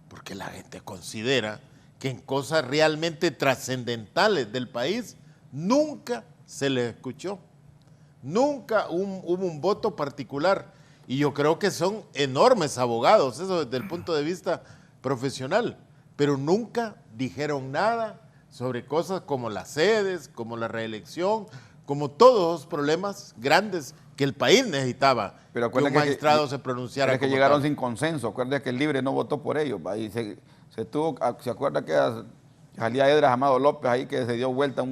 Porque la gente considera que en cosas realmente trascendentales del país nunca se les escuchó. Nunca hubo un voto particular. Y yo creo que son enormes abogados, eso desde el punto de vista profesional. Pero nunca dijeron nada sobre cosas como las sedes, como la reelección, como todos los problemas grandes que el país necesitaba. Pero que un magistrado se pronunciara. Es que llegaron sin consenso. Acuérdate que el Libre no votó por ellos. Ahí se acuerda que salía Edras Amado López ahí que se dio vuelta,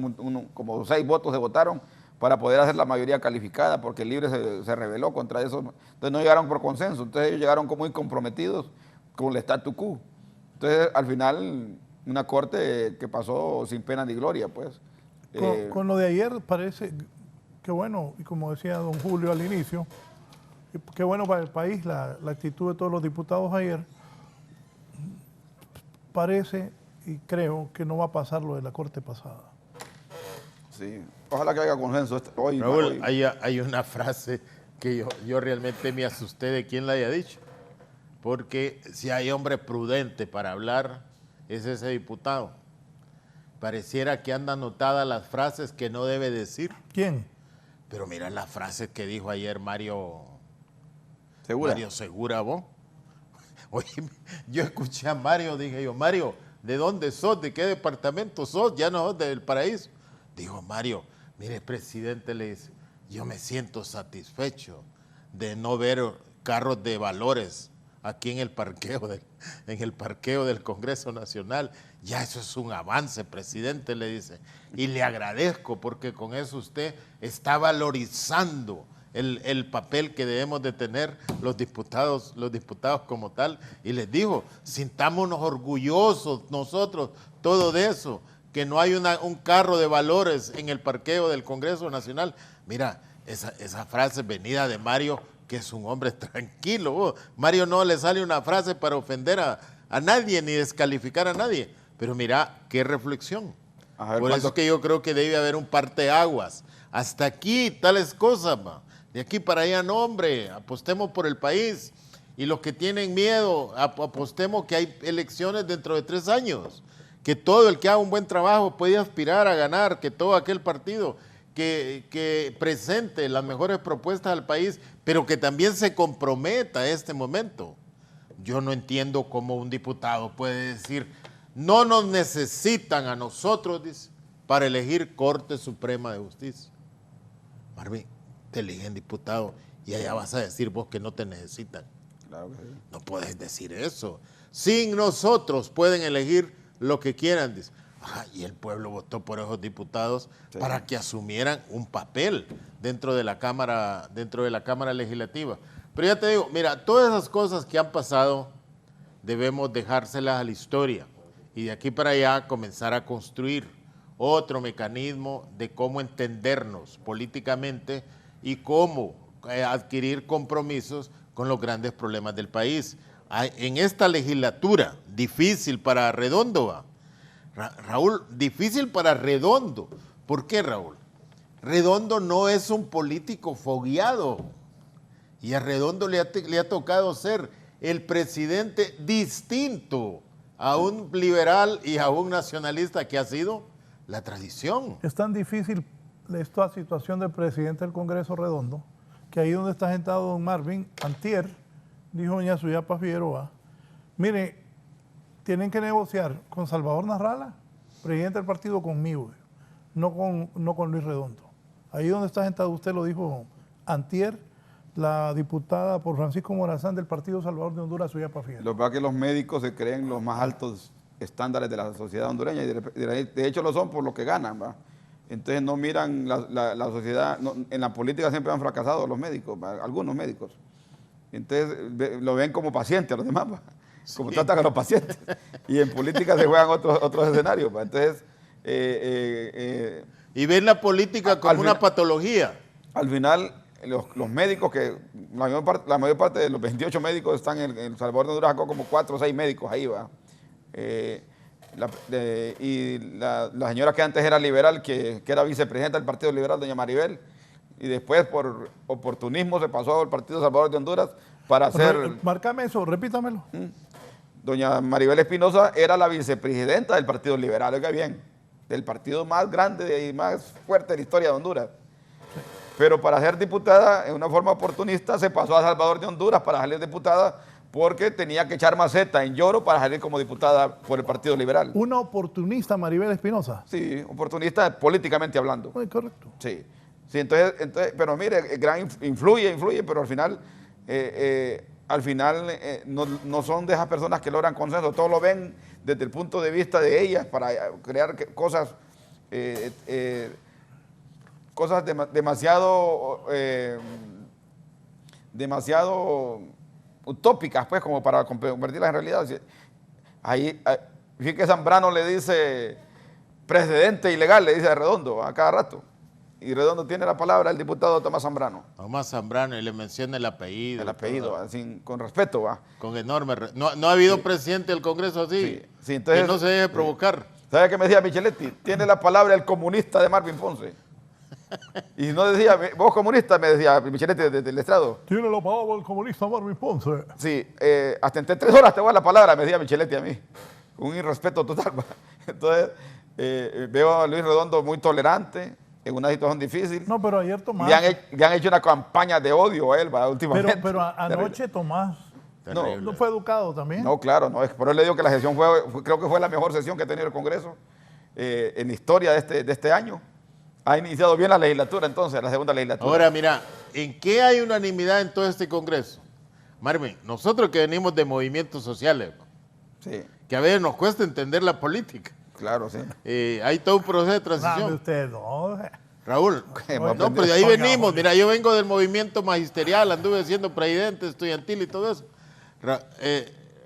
como 6 votos se votaron para poder hacer la mayoría calificada, porque el Libre se rebeló contra eso. Entonces no llegaron por consenso. Entonces ellos llegaron como muy comprometidos con el statu quo. Entonces al final una corte que pasó sin pena ni gloria, pues. Con lo de ayer parece que bueno, y como decía don Julio al inicio, qué bueno para el país la actitud de todos los diputados ayer. Parece y creo que no va a pasar lo de la corte pasada. Sí, ojalá que haya consenso hoy. Raúl, hay una frase que yo realmente me asusté de quién la haya dicho, porque si hay hombre prudente para hablar, es ese diputado. Pareciera que anda anotadas las frases que no debe decir. ¿Quién? Pero mira la frase que dijo ayer Mario Segura, vos. Oye, yo escuché a Mario, dije yo, Mario, ¿de dónde sos? ¿De qué departamento sos? Ya no sos del Paraíso. Dijo Mario, mire, presidente, le dice, yo me siento satisfecho de no ver carros de valores aquí en el parqueo del Congreso Nacional. Ya eso es un avance, presidente, le dice. Y le agradezco porque con eso usted está valorizando el papel que debemos de tener los diputados como tal. Y les digo, sintámonos orgullosos nosotros, todo de eso, que no hay un carro de valores en el parqueo del Congreso Nacional. Mira, esa frase venida de Mario, que es un hombre tranquilo. Mario no le sale una frase para ofender a nadie ni descalificar a nadie. Pero mira, qué reflexión. Por eso es que yo creo que debe haber un parteaguas. Hasta aquí, tales cosas, ma. De aquí para allá, no, hombre, apostemos por el país. Y los que tienen miedo, apostemos que hay elecciones dentro de 3 años. Que todo el que haga un buen trabajo puede aspirar a ganar, que todo aquel partido que presente las mejores propuestas al país, pero que también se comprometa a este momento. Yo no entiendo cómo un diputado puede decir, no nos necesitan a nosotros, dice, para elegir Corte Suprema de Justicia. Marvin, te eligen diputado y allá vas a decir vos que no te necesitan. Claro que sí. No puedes decir eso. Sin nosotros pueden elegir lo que quieran, dice. Y el pueblo votó por esos diputados para que asumieran un papel dentro de la Cámara Legislativa. Pero ya te digo, mira, todas esas cosas que han pasado debemos dejárselas a la historia y de aquí para allá comenzar a construir otro mecanismo de cómo entendernos políticamente y cómo adquirir compromisos con los grandes problemas del país. En esta legislatura, difícil para Redondo, Raúl, difícil para Redondo. ¿Por qué, Raúl? Redondo no es un político fogueado y a Redondo le ha tocado ser el presidente distinto a un liberal y a un nacionalista que ha sido la tradición. Es tan difícil esta situación del presidente del Congreso Redondo que ahí donde está sentado don Marvin, antier, dijo doña Suyapa Figueroa, mire, tienen que negociar con Salvador Narrala, presidente del partido, conmigo, no con Luis Redondo. Ahí donde está sentado, usted lo dijo antier, la diputada por Francisco Morazán del Partido Salvador de Honduras, Suyapa Figueroa. Lo que pasa es que los médicos se creen los más altos estándares de la sociedad hondureña y de hecho lo son por lo que ganan, ¿va? Entonces no miran la sociedad, en la política siempre han fracasado los médicos, ¿va? Algunos médicos. Entonces lo ven como paciente a los demás, ¿va? Como tratan a los pacientes. Y en política se juegan otros escenarios, ¿va? Entonces... y ven la política como una patología. Al final, los médicos, que la mayor parte de los 28 médicos están en El Salvador de Honduras, sacó como 4 o 6 médicos ahí, va. Y la señora que antes era liberal, que era vicepresidenta del Partido Liberal, doña Maribel, y después por oportunismo se pasó al Partido Salvador de Honduras para hacer... Márcame eso, repítamelo. Doña Maribel Espinosa era la vicepresidenta del Partido Liberal, oiga bien, del partido más grande y más fuerte de la historia de Honduras. Pero para ser diputada, en una forma oportunista, se pasó a Salvador de Honduras para salir diputada, porque tenía que echar maceta en Lloro para salir como diputada por el Partido Liberal. ¿Una oportunista, Maribel Espinosa? Sí, oportunista políticamente hablando. Muy correcto. Sí, sí, entonces, pero mire, influye, pero al final no son de esas personas que logran consenso, todos lo ven desde el punto de vista de ellas para crear cosas demasiado utópicas, pues, como para convertirlas en realidad. Fíjate que Zambrano le dice precedente ilegal, le dice a Redondo a cada rato. Y Redondo tiene la palabra el diputado Tomás Zambrano. Tomás Zambrano, y le menciona el apellido. El apellido, así, con respeto, va. Con enorme respeto. No ha habido presidente del Congreso así. Sí, entonces, que no se deje provocar. ¿Sabe qué me decía Micheletti? Tiene la palabra el comunista de Marvin Ponce. Y no decía, vos comunista, me decía Micheletti del estrado. Tiene la palabra el comunista Marvin Ponce. Sí, hasta entre 3 horas te voy a la palabra, me decía Micheletti a mí. Un irrespeto total. Entonces, veo a Luis Redondo muy tolerante, en una situación difícil. No, pero ayer Tomás... Le han hecho una campaña de odio a él, ¿va? Últimamente. Pero anoche Tomás no fue educado también. No, claro, no. Por eso le digo que la sesión creo que fue la mejor sesión que ha tenido el Congreso en la historia de este año. Ha iniciado bien la legislatura, entonces, la segunda legislatura. Ahora, mira, ¿en qué hay unanimidad en todo este Congreso? Marvin, nosotros que venimos de movimientos sociales, sí, que a veces nos cuesta entender la política. Claro, sí. Hay todo un proceso de transición. Usted no. Raúl, no, pero de ahí venimos. Mira, yo vengo del movimiento magisterial, anduve siendo presidente estudiantil y todo eso.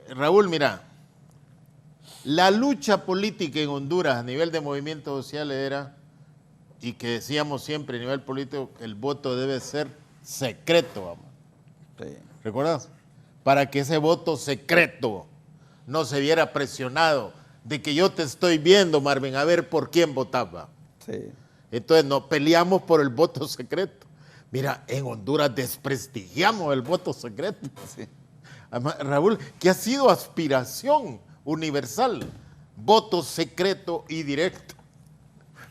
Raúl, mira, la lucha política en Honduras a nivel de movimientos sociales era, y que decíamos siempre a nivel político, que el voto debe ser secreto, vamos. Sí. ¿Recuerdas? Para que ese voto secreto no se viera presionado de que yo te estoy viendo, Marvin, a ver por quién votaba. Sí. Entonces nos peleamos por el voto secreto. Mira, en Honduras desprestigiamos el voto secreto. Sí. Además, Raúl, que ha sido aspiración universal, voto secreto y directo.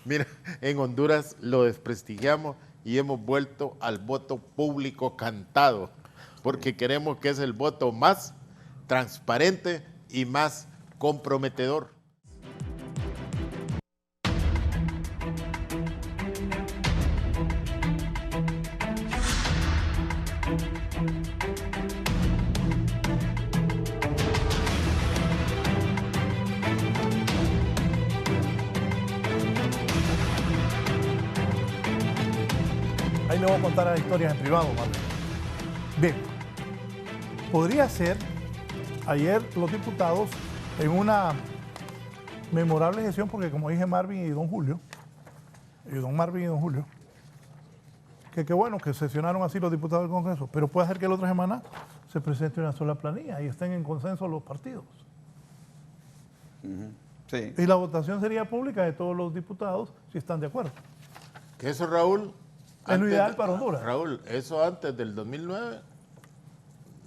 Mira, en Honduras lo desprestigiamos y hemos vuelto al voto público cantado, porque queremos que es el voto más transparente y más comprometedor. Ahí le voy a contar las historias en privado, Marvin. Bien, podría ser, ayer los diputados, en una memorable sesión, porque como dije Marvin y don Julio, que qué bueno que sesionaron así los diputados del Congreso, pero puede ser que la otra semana se presente una sola planilla y estén en consenso los partidos. Sí. Y la votación sería pública de todos los diputados si están de acuerdo. Que eso, Raúl, Es lo ideal para Honduras. Raúl, eso antes del 2009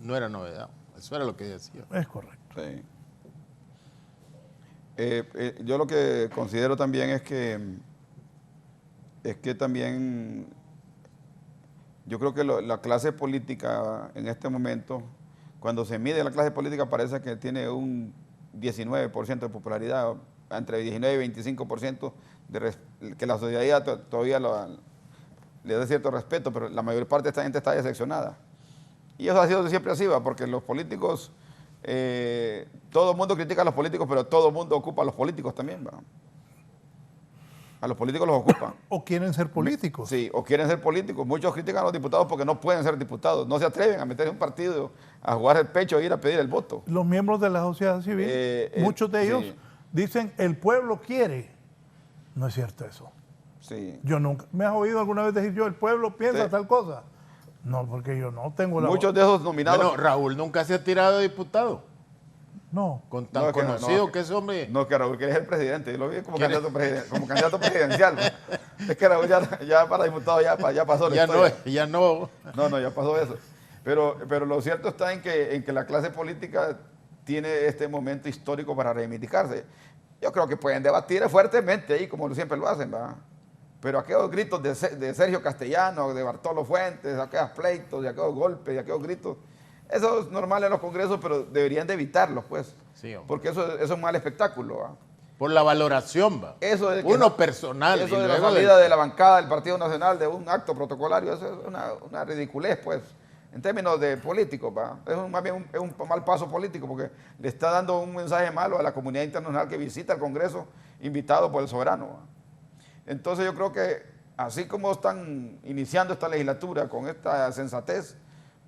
no era novedad. Eso era lo que decía. Es correcto. Sí. Yo lo que considero también es que también yo creo que la clase política en este momento, cuando se mide la clase política, parece que tiene un 19% de popularidad, entre 19 y 25%, que la sociedad todavía le da cierto respeto, pero la mayor parte de esta gente está decepcionada. Y eso ha sido siempre así, ¿va? Porque los políticos, todo el mundo critica a los políticos, pero todo el mundo ocupa a los políticos también, ¿va? A los políticos los ocupan. O quieren ser políticos. Sí, o quieren ser políticos. Muchos critican a los diputados porque no pueden ser diputados. No se atreven a meterse en un partido, a jugar el pecho e ir a pedir el voto. Los miembros de la sociedad civil, muchos de ellos dicen, el pueblo quiere. No es cierto eso. Sí. Yo nunca, ¿me has oído alguna vez decir yo, el pueblo piensa tal cosa? No, porque yo no tengo la... Muchos de esos nominados... Bueno, Raúl nunca se ha tirado de diputado. No. Con tan conocido que ese hombre... No, que Raúl quiere ser presidente. Yo lo vi como candidato presidencial. Es que Raúl ya para diputado ya pasó la historia. Ya no. No, ya pasó eso. Pero lo cierto está en que la clase política tiene este momento histórico para reivindicarse. Yo creo que pueden debatir fuertemente ahí, como siempre lo hacen, ¿va? Pero aquellos gritos de Sergio Castellano, de Bartolo Fuentes, aquellos pleitos, de aquellos golpes, de aquellos gritos, eso es normal en los congresos, pero deberían de evitarlos, pues. Sí, porque eso es un mal espectáculo, ¿va? Por la valoración, va. Eso de uno personal. Eso de la salida de la bancada del Partido Nacional de un acto protocolario, eso es una ridiculez, pues, en términos de políticos, ¿va? Más bien un mal paso político, porque le está dando un mensaje malo a la comunidad internacional que visita el Congreso, invitado por el soberano, ¿va? Entonces yo creo que así como están iniciando esta legislatura con esta sensatez,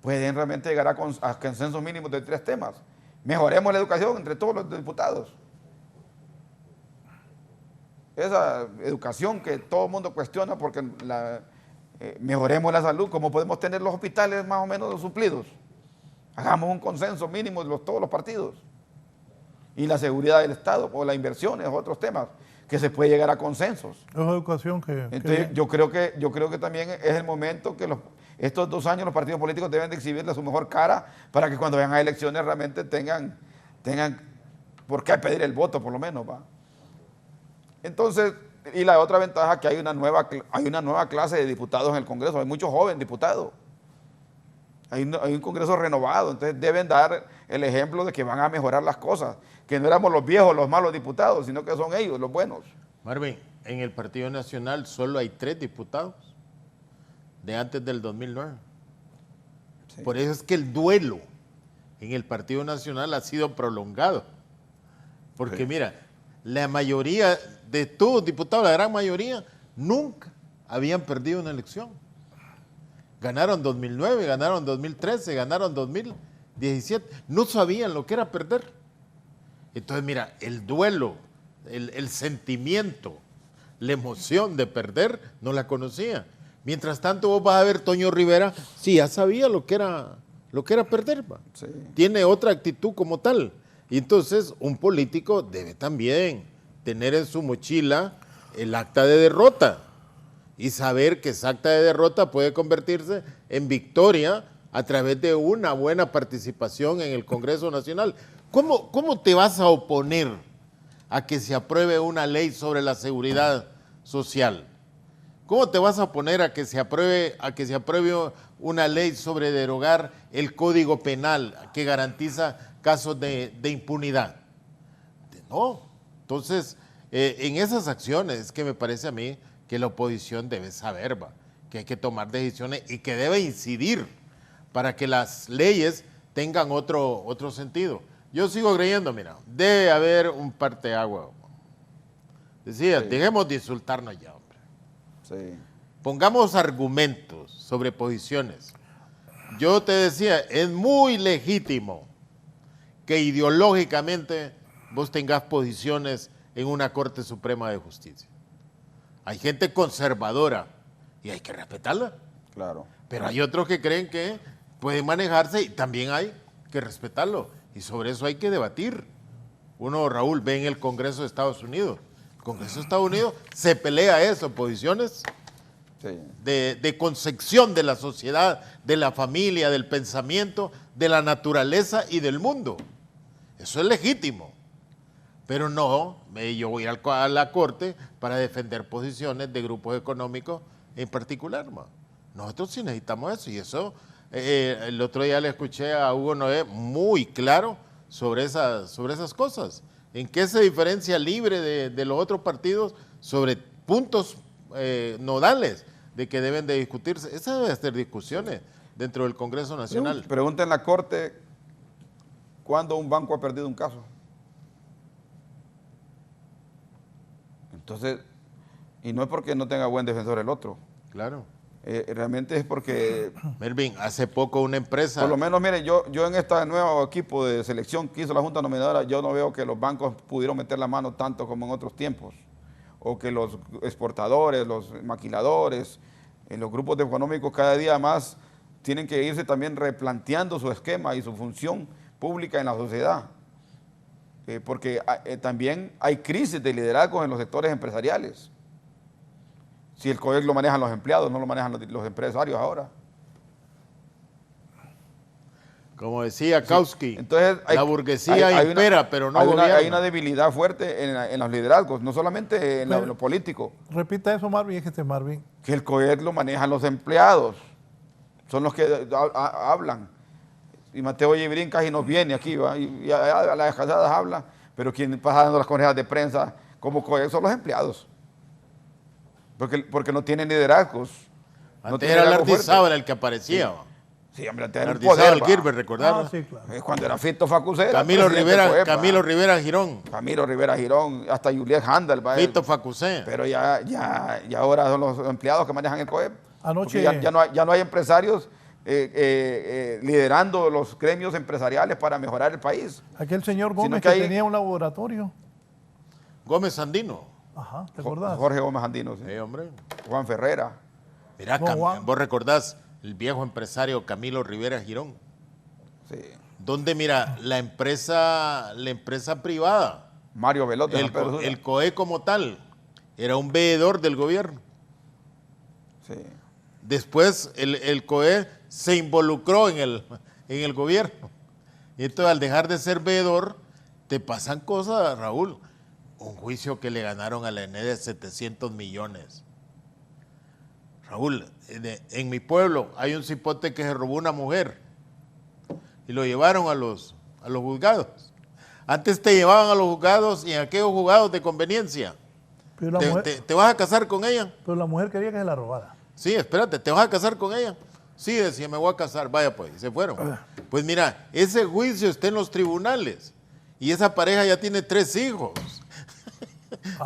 pueden realmente llegar a consensos mínimos de 3 temas. Mejoremos la educación entre todos los diputados. Esa educación que todo el mundo cuestiona porque mejoremos la salud, ¿cómo podemos tener los hospitales más o menos suplidos? Hagamos un consenso mínimo de todos los partidos. Y la seguridad del Estado, o las inversiones, o otros temas, que se puede llegar a consensos. Es una educación que... Entonces, yo creo que también es el momento que estos 2 años los partidos políticos deben de exhibirle su mejor cara para que cuando vayan a elecciones realmente tengan por qué pedir el voto, por lo menos, ¿va? Entonces, y la otra ventaja que hay una nueva clase de diputados en el Congreso, hay muchos jóvenes diputados. Hay un Congreso renovado, entonces deben dar el ejemplo de que van a mejorar las cosas, que no éramos los viejos los malos diputados, sino que son ellos los buenos. Marvin, en el Partido Nacional solo hay 3 diputados de antes del 2009. Sí. Por eso es que el duelo en el Partido Nacional ha sido prolongado. Porque sí, mira, la mayoría de todos los diputados, la gran mayoría, nunca habían perdido una elección. Ganaron 2009, ganaron 2013, ganaron 2017. No sabían lo que era perder. Entonces, mira, el duelo, el sentimiento, la emoción de perder, no la conocía. Mientras tanto, vos vas a ver Toño Rivera, sí, ya sabía lo que era perder. Sí. Tiene otra actitud como tal. Y entonces, un político debe también tener en su mochila el acta de derrota y saber que esa acta de derrota puede convertirse en victoria a través de una buena participación en el Congreso Nacional. ¿Cómo te vas a oponer a que se apruebe una ley sobre la seguridad social? ¿Cómo te vas a oponer a que se apruebe una ley sobre derogar el Código Penal que garantiza casos de impunidad? No. Entonces, en esas acciones que me parece a mí que la oposición debe saber, que hay que tomar decisiones y que debe incidir para que las leyes tengan otro sentido. Yo sigo creyendo, mira, debe haber un parteaguas. Decía, sí, dejemos de insultarnos ya, hombre. Sí. Pongamos argumentos sobre posiciones. Yo te decía, es muy legítimo que ideológicamente vos tengas posiciones en una Corte Suprema de Justicia. Hay gente conservadora y hay que respetarla. Claro. Pero hay otros que creen que pueden manejarse y también hay que respetarlo. Y sobre eso hay que debatir. Uno, Raúl, ve en el Congreso de Estados Unidos. El Congreso de Estados Unidos se pelea eso, posiciones sí, de concepción de la sociedad, de la familia, del pensamiento, de la naturaleza y del mundo. Eso es legítimo. Pero no, yo voy a la Corte para defender posiciones de grupos económicos en particular. Nosotros sí necesitamos eso. Y eso, el otro día le escuché a Hugo Noé muy claro sobre esas cosas. ¿En qué se diferencia Libre de los otros partidos sobre puntos nodales de que deben de discutirse? Esas deben ser discusiones dentro del Congreso Nacional. Pregunta en la Corte, ¿cuándo un banco ha perdido un caso? Entonces, Y no es porque no tenga buen defensor el otro. Claro. Realmente es porque... Melvin, hace poco una empresa... Por lo menos, mire, yo en este nuevo equipo de selección que hizo la Junta Nominadora, yo no veo que los bancos pudieron meter la mano tanto como en otros tiempos. O que los exportadores, los maquiladores, los grupos económicos cada día más tienen que irse también replanteando su esquema y su función pública en la sociedad. Porque también hay crisis de liderazgo en los sectores empresariales. Si el COEC lo manejan los empleados, no lo manejan los empresarios ahora. Como decía Kautsky, sí. Entonces, la burguesía impera, pero no gobierna. Hay una debilidad fuerte en los liderazgos, no solamente en lo político. Repita eso, Marvin, Marvin. Que el COEC lo manejan los empleados, son los que hablan. Y Mateo Yebrín casi nos viene aquí, ¿va? Y a las casadas habla, pero quien pasa dando las conferencias de prensa como COEC son los empleados. Porque no tienen liderazgos. Antes era Lardizábal el que aparecía. Sí, hombre, antes era el poder. Gilbert, ¿recordar? Sí, claro. Cuando era Fito Facusera. Camilo Rivera Girón. Camilo Rivera Girón, hasta Juliet Handel. Fito Facusé. Pero ya ahora son los empleados que manejan el COEP. Anoche... Ya no hay empresarios liderando los gremios empresariales para mejorar el país. Aquel señor Gómez que tenía un laboratorio. Gómez Andino. Ajá, ¿te acordás? Jorge Gómez Andino, sí. Hombre. Juan Ferrera. Mirá, vos recordás el viejo empresario Camilo Rivera Girón. Sí. Donde, mira, la empresa privada. Mario Velote. El COE como tal, era un veedor del gobierno. Sí. Después el COE se involucró en el gobierno. Y entonces al dejar de ser veedor, te pasan cosas, Raúl. Un juicio que le ganaron a la ENE de 700 millones. Raúl, en mi pueblo hay un cipote que se robó una mujer y lo llevaron a los juzgados. Antes te llevaban a los juzgados y en aquellos juzgados de conveniencia. Pero ¿Te vas a casar con ella? Pero la mujer quería que se la robara. Sí, espérate, ¿te vas a casar con ella? Sí, decía, me voy a casar. Vaya pues, y se fueron. Pues mira, ese juicio está en los tribunales y esa pareja ya tiene 3 hijos.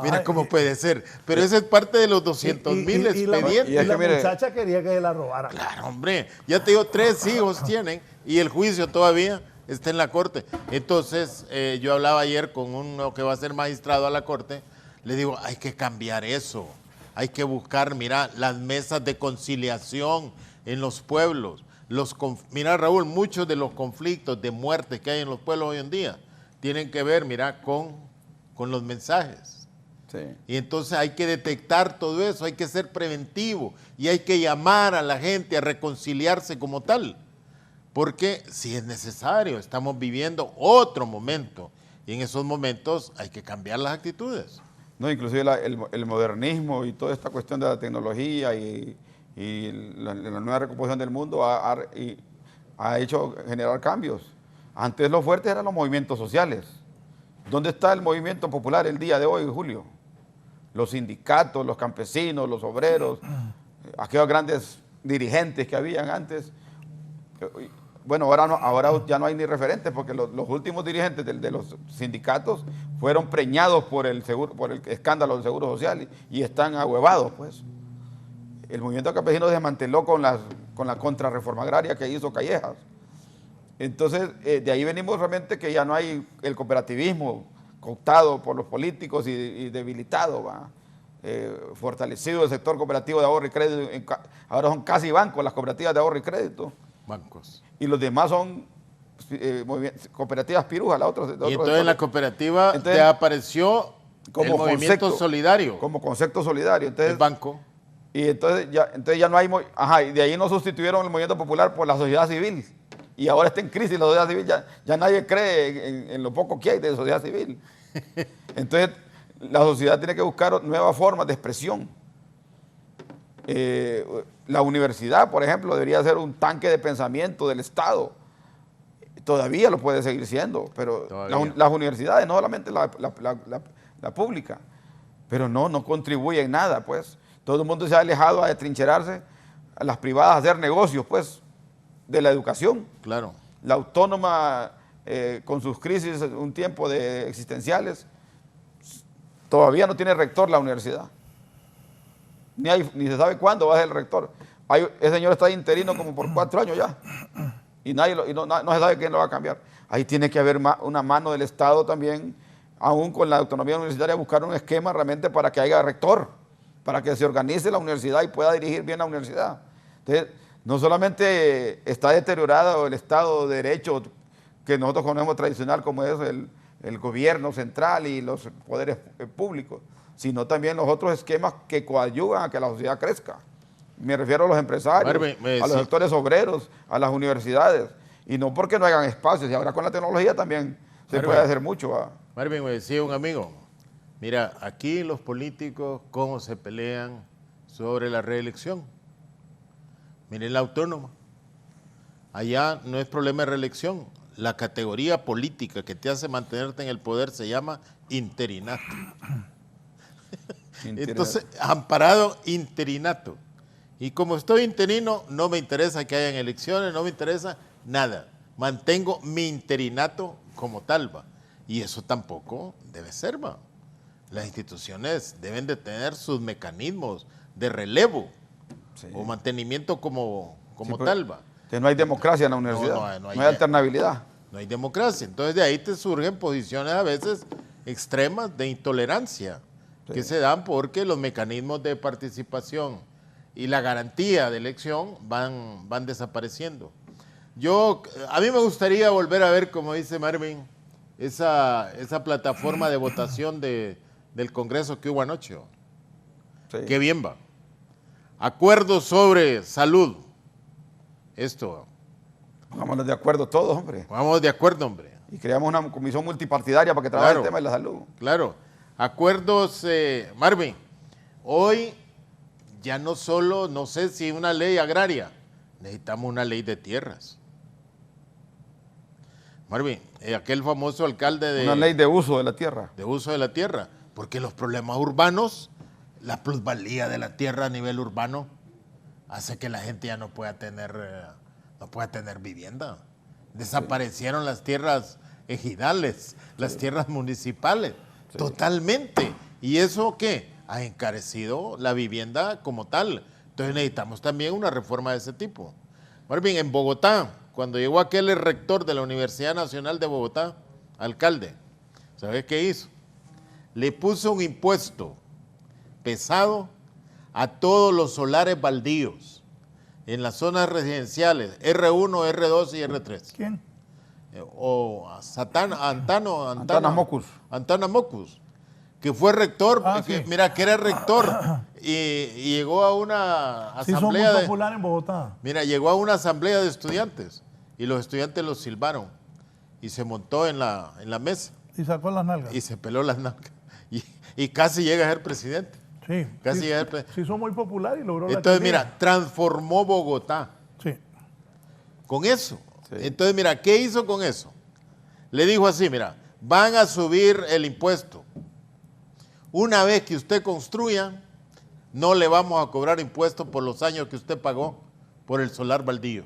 Mira cómo puede ser. Pero esa es parte de los 200,000 expedientes. Y la muchacha quería que se la robara. Claro, hombre. Ya te digo, 3 hijos tienen y el juicio todavía está en la corte. Entonces, yo hablaba ayer con uno que va a ser magistrado a la corte. Le digo, hay que cambiar eso. Hay que buscar, mira, las mesas de conciliación en los pueblos. Mira, Raúl, muchos de los conflictos de muerte que hay en los pueblos hoy en día tienen que ver, mira, con los mensajes. Sí. Y entonces hay que detectar todo eso, hay que ser preventivo y hay que llamar a la gente a reconciliarse como tal. Porque si es necesario, estamos viviendo otro momento y en esos momentos hay que cambiar las actitudes. No, inclusive el modernismo y toda esta cuestión de la tecnología y la nueva recomposición del mundo ha hecho generar cambios. Antes lo fuerte eran los movimientos sociales. ¿Dónde está el movimiento popular el día de hoy, Julio? Los sindicatos, los campesinos, los obreros, aquellos grandes dirigentes que habían antes. Bueno, ahora ya no hay ni referentes porque los últimos dirigentes de los sindicatos fueron preñados por el escándalo del Seguro Social y están ahuevados, pues. El movimiento campesino se desmanteló con la contrarreforma agraria que hizo Callejas. Entonces, de ahí venimos realmente que ya no hay el cooperativismo cooptado por los políticos y debilitado, ¿va? Fortalecido el sector cooperativo de ahorro y crédito. Ahora son casi bancos las cooperativas de ahorro y crédito. Bancos. Y los demás son cooperativas pirujas. Y entonces en la cooperativa te apareció como el movimiento solidario. Como concepto solidario. Entonces, el banco. Y entonces ya no hay... y de ahí no sustituyeron el movimiento popular por la sociedad civil. Y ahora está en crisis la sociedad civil, ya nadie cree en lo poco que hay de sociedad civil. Entonces, la sociedad tiene que buscar nuevas formas de expresión. La universidad, por ejemplo, debería ser un tanque de pensamiento del Estado. Todavía lo puede seguir siendo, pero las universidades, no solamente la pública, pero no contribuye en nada, pues. Todo el mundo se ha alejado a trincherarse, a las privadas a hacer negocios, pues, de la educación. Claro. La autónoma, con sus crisis, un tiempo de existenciales, todavía no tiene rector la universidad. ni se sabe cuándo va a ser el rector. Ese señor está interino como por 4 años ya, y no se sabe quién lo va a cambiar. Ahí tiene que haber una mano del Estado también, aún con la autonomía universitaria, buscar un esquema realmente para que haya rector, para que se organice la universidad y pueda dirigir bien la universidad. Entonces, no solamente está deteriorado el Estado de Derecho que nosotros conocemos tradicional, como es el gobierno central y los poderes públicos, sino también los otros esquemas que coadyuvan a que la sociedad crezca. Me refiero a los empresarios, a los sectores obreros, a las universidades, y no porque no hagan espacios, y ahora con la tecnología también se puede hacer mucho. Marvin, me decía un amigo, mira, aquí los políticos, cómo se pelean sobre la reelección. Miren la autónoma, allá no es problema de reelección, la categoría política que te hace mantenerte en el poder se llama interinato. Entonces, amparado interinato. Y como estoy interino, no me interesa que hayan elecciones, no me interesa nada. Mantengo mi interinato como tal, ¿va? Y eso tampoco debe ser, ¿va? Las instituciones deben de tener sus mecanismos de relevo o mantenimiento como tal, ¿va? Que no hay democracia en la universidad, no hay alternabilidad. No hay democracia. Entonces de ahí te surgen posiciones a veces extremas de intolerancia que se dan porque los mecanismos de participación y la garantía de elección van desapareciendo. A mí me gustaría volver a ver, como dice Marvin, esa plataforma de votación del Congreso que hubo anoche. Sí. Qué bien va. Acuerdos sobre salud. Esto. Vámonos de acuerdo todos, hombre. Vamos de acuerdo, hombre. Y creamos una comisión multipartidaria para que trabaje el tema de la salud. Claro. Acuerdos, Marvin, hoy ya no solo, no sé si una ley agraria, necesitamos una ley de tierras. Marvin, aquel famoso alcalde de... Una ley de uso de la tierra. De uso de la tierra, porque los problemas urbanos, la plusvalía de la tierra a nivel urbano, hace que la gente ya no pueda tener vivienda. Desaparecieron las tierras ejidales, las tierras municipales, totalmente. ¿Y eso qué? Ha encarecido la vivienda como tal. Entonces necesitamos también una reforma de ese tipo. Marvin, en Bogotá, cuando llegó aquel rector de la Universidad Nacional de Bogotá, alcalde, ¿sabes qué hizo? Le puso un impuesto pesado a todos los solares baldíos en las zonas residenciales, R1, R2 y R3. ¿Quién? Antana Mocus. Antana Mocus, que fue rector, sí. Mira, que era rector y llegó a una asamblea. Sí, son muy popular en Bogotá. Mira, llegó a una asamblea de estudiantes y los estudiantes lo silbaron y se montó en la mesa. Y sacó las nalgas. Y se peló las nalgas. Y casi llega a ser presidente. Sí. Casi llega a ser sí, son muy populares y logró Entonces, mira, transformó Bogotá. Sí. Con eso. Sí. Entonces, mira, ¿qué hizo con eso? Le dijo así, mira, van a subir el impuesto. Una vez que usted construya, no le vamos a cobrar impuestos por los años que usted pagó por el solar baldío.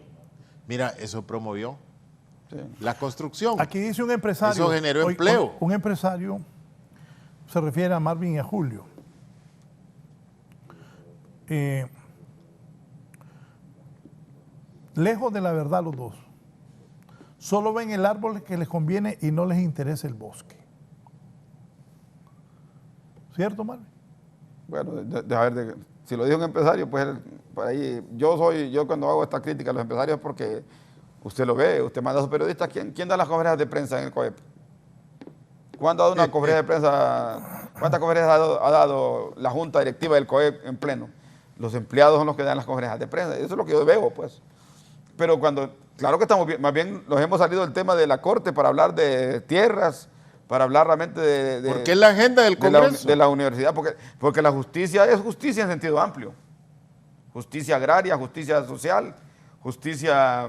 Mira, eso promovió la construcción. Aquí dice un empresario. Eso generó empleo. Un empresario se refiere a Marvin y a Julio. Lejos de la verdad los dos. Solo ven el árbol que les conviene y no les interesa el bosque. ¿Cierto, Marvin? Bueno, a ver, si lo dijo un empresario, pues por ahí, yo cuando hago esta crítica a los empresarios porque usted lo ve, usted manda a sus periodistas, ¿quién da las conferencias de prensa en el COEP? ¿Cuándo ha dado una conferencia de prensa? ¿Cuántas conferencias ha dado la junta directiva del COEP en pleno? Los empleados son los que dan las conferencias de prensa, eso es lo que yo veo, pues. Pero claro que estamos bien, más bien nos hemos salido del tema de la Corte para hablar de tierras, para hablar realmente de porque es la agenda del Congreso. De la universidad, porque la justicia es justicia en sentido amplio. Justicia agraria, justicia social, justicia...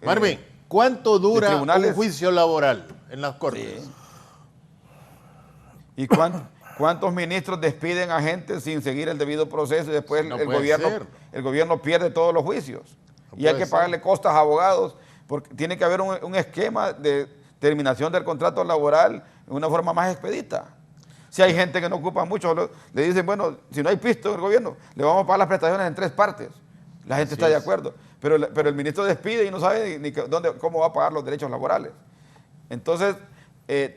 Marvin, ¿cuánto dura un juicio laboral en las Cortes? Sí. ¿Y cuántos ministros despiden a gente sin seguir el debido proceso y después el gobierno pierde todos los juicios? Y hay que pagarle costas a abogados, porque tiene que haber un esquema de terminación del contrato laboral de una forma más expedita. Si hay gente que no ocupa mucho, le dicen, bueno, si no hay pisto en el gobierno, le vamos a pagar las prestaciones en 3 partes. La gente está de acuerdo. Pero el ministro despide y no sabe ni cómo va a pagar los derechos laborales. Entonces,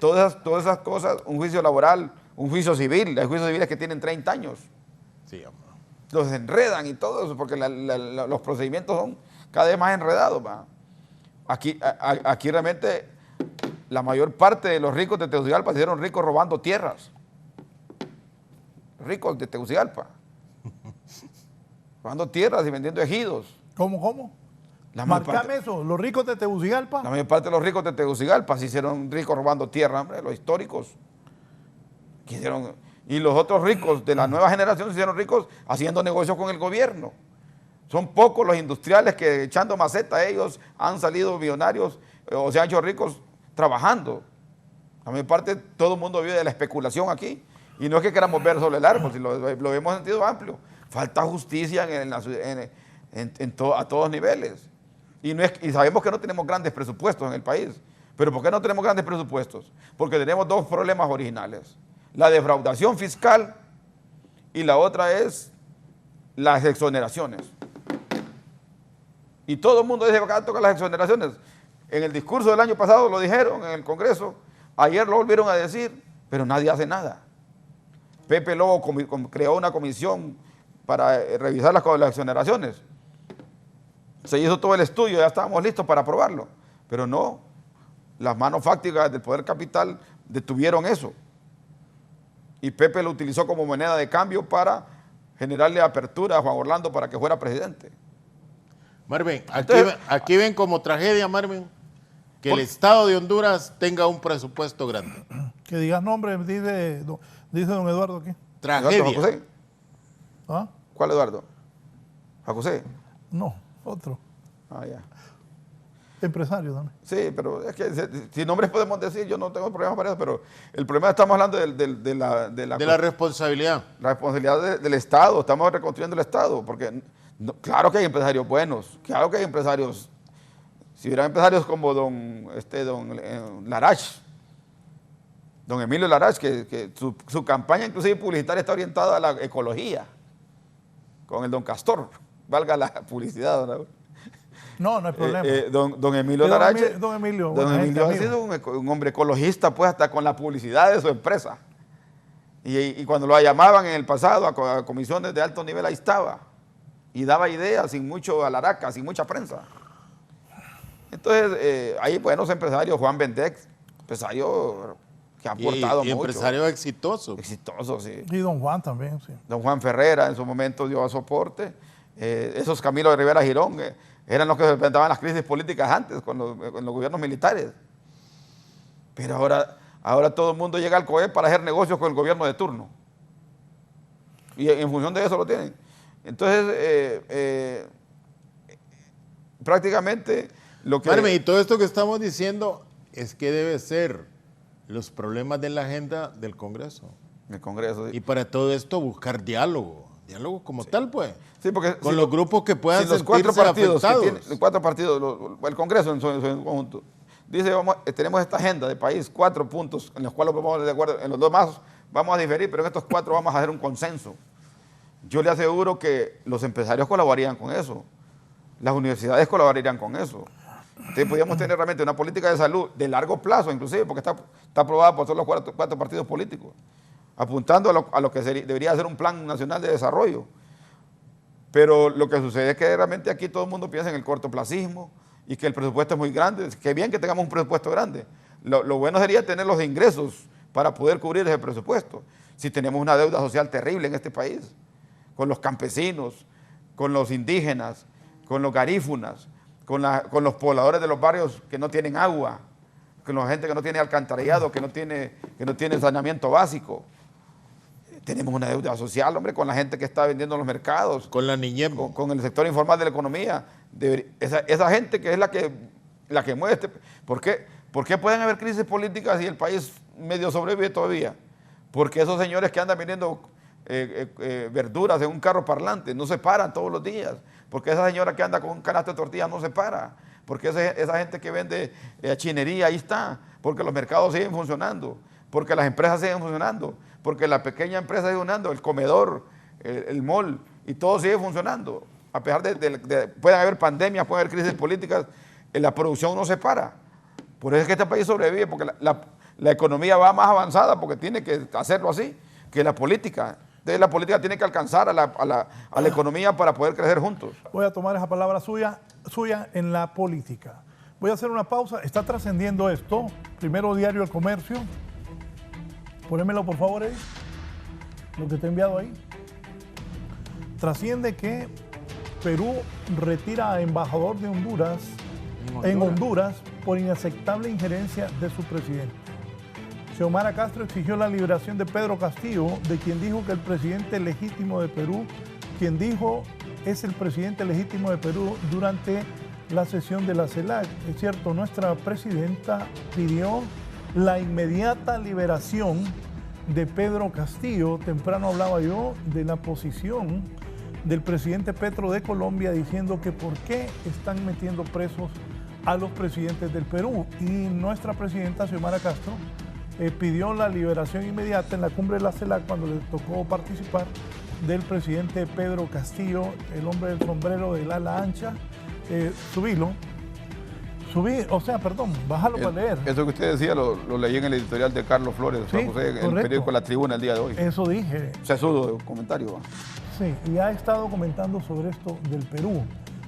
todas esas cosas, un juicio laboral, un juicio civil, hay juicios civiles que tienen 30 años. Sí, hombre. Los enredan y todo eso, porque los procedimientos son cada vez más enredados. ¿Va? Aquí realmente la mayor parte de los ricos de Tegucigalpa se hicieron ricos robando tierras. Ricos de Tegucigalpa. Robando tierras y vendiendo ejidos. ¿Cómo? Marcame eso, los ricos de Tegucigalpa. La mayor parte de los ricos de Tegucigalpa se hicieron ricos robando tierra, hombre, los históricos. Y los otros ricos de la nueva generación se hicieron ricos haciendo negocios con el gobierno. Son pocos los industriales que echando maceta ellos han salido millonarios o se han hecho ricos trabajando. La mayor parte, todo el mundo vive de la especulación aquí. Y no es que queramos ver sobre el árbol, si lo vemos en sentido amplio. Falta justicia a todos niveles. Y sabemos que no tenemos grandes presupuestos en el país. ¿Pero por qué no tenemos grandes presupuestos? Porque tenemos 2 problemas originales. La defraudación fiscal y la otra es las exoneraciones. Y todo el mundo dice que acá tocan las exoneraciones. En el discurso del año pasado lo dijeron en el Congreso, ayer lo volvieron a decir, pero nadie hace nada. Pepe Lobo creó una comisión para revisar las exoneraciones. Se hizo todo el estudio, ya estábamos listos para aprobarlo, pero no, las manos fácticas del Poder Capital detuvieron eso. Y Pepe lo utilizó como moneda de cambio para generarle apertura a Juan Orlando para que fuera presidente. Marvin, aquí ven como tragedia, Marvin, que el Estado de Honduras tenga un presupuesto grande. Que digas nombre, dice don Eduardo aquí. Tragedia. ¿Eduardo José? ¿Ah? ¿Cuál Eduardo? ¿José? No, otro. Ah, ya. Empresario también. Sí, pero es que si nombres podemos decir, yo no tengo problemas para eso, pero el problema estamos hablando de la responsabilidad. La responsabilidad del Estado, estamos reconstruyendo el Estado, porque claro que hay empresarios buenos, claro que hay empresarios, si hubiera empresarios como don Larach, don Emilio Larach, que su campaña inclusive publicitaria está orientada a la ecología, con el don Castor, valga la publicidad, ¿no? No hay problema. Don Emilio Larach. Don Emilio ha sido un hombre ecologista, pues hasta con la publicidad de su empresa. Y cuando lo llamaban en el pasado a comisiones de alto nivel, ahí estaba. Y daba ideas sin mucho alaraca, sin mucha prensa. Entonces, hay buenos empresarios, Juan Bendex, empresario que ha aportado mucho. Empresario exitoso. Exitoso, sí. Y don Juan también, sí. Don Juan Ferrera en su momento dio soporte. Esos Camilo de Rivera Girón eran los que se enfrentaban las crisis políticas antes con los gobiernos militares. Pero ahora todo el mundo llega al COE para hacer negocios con el gobierno de turno. Y en función de eso lo tienen. Entonces, prácticamente lo que... Marvin, y todo esto que estamos diciendo es que debe ser los problemas de la agenda del Congreso. El Congreso, sí. Y para todo esto buscar diálogo como tal, pues. Sí, porque con los grupos que puedan los cuatro partidos afectados. los 4 partidos, el Congreso en su conjunto, dice, tenemos esta agenda de país, 4 puntos en los cuales vamos de acuerdo, en los demás vamos a diferir, pero en estos 4 vamos a hacer un consenso. Yo le aseguro que los empresarios colaborarían con eso, las universidades colaborarían con eso. Entonces podríamos tener realmente una política de salud de largo plazo, inclusive, porque está aprobada por todos los 4 partidos políticos, apuntando a lo que debería ser un plan nacional de desarrollo. Pero lo que sucede es que realmente aquí todo el mundo piensa en el cortoplacismo y que el presupuesto es muy grande. Qué bien que tengamos un presupuesto grande. Lo bueno sería tener los ingresos para poder cubrir ese presupuesto. Si tenemos una deuda social terrible en este país, con los campesinos, con los indígenas, con los garífunas, con los pobladores de los barrios que no tienen agua, con la gente que no tiene alcantarillado, que no tiene saneamiento básico. Tenemos una deuda social, hombre, con la gente que está vendiendo en los mercados. Con la niñez. Con el sector informal de la economía. Esa gente que es la que mueve. ¿Por qué pueden haber crisis políticas y el país medio sobrevive todavía? Porque esos señores que andan vendiendo verduras en un carro parlante no se paran todos los días. Porque esa señora que anda con un canasto de tortillas no se para. Porque esa gente que vende chinería ahí está. Porque los mercados siguen funcionando. porque las empresas siguen funcionando, porque la pequeña empresa sigue funcionando, el comedor, el mall, y todo sigue funcionando. A pesar de pueden haber pandemias, pueden haber crisis políticas, la producción no se para. Por eso es que este país sobrevive, porque la economía va más avanzada, porque tiene que hacerlo así, que la política. Entonces la política tiene que alcanzar a la economía para poder crecer juntos. Voy a tomar esa palabra suya en la política. Voy a hacer una pausa. Está trascendiendo esto. Primero Diario El Comercio. Ponémelo por favor ahí. Lo que te he enviado ahí. Trasciende que Perú retira a embajador de Honduras en Honduras por inaceptable injerencia de su presidente. Xiomara Castro exigió la liberación de Pedro Castillo, de quien dijo que el presidente legítimo de Perú, quien dijo es el presidente legítimo de Perú durante la sesión de la CELAC. Es cierto, nuestra presidenta pidió la inmediata liberación de Pedro Castillo. Temprano hablaba yo de la posición del presidente Petro de Colombia diciendo que por qué están metiendo presos a los presidentes del Perú. Y nuestra presidenta Xiomara Castro pidió la liberación inmediata en la cumbre de la CELAC cuando le tocó participar del presidente Pedro Castillo, el hombre del sombrero del ala ancha. Bájalo para leer. Eso que usted decía lo leí en el editorial de Carlos Flores, sí, en el periódico La Tribuna el día de hoy. Eso dije. Sesudo comentario. ¿Va? Sí, y ha estado comentando sobre esto del Perú.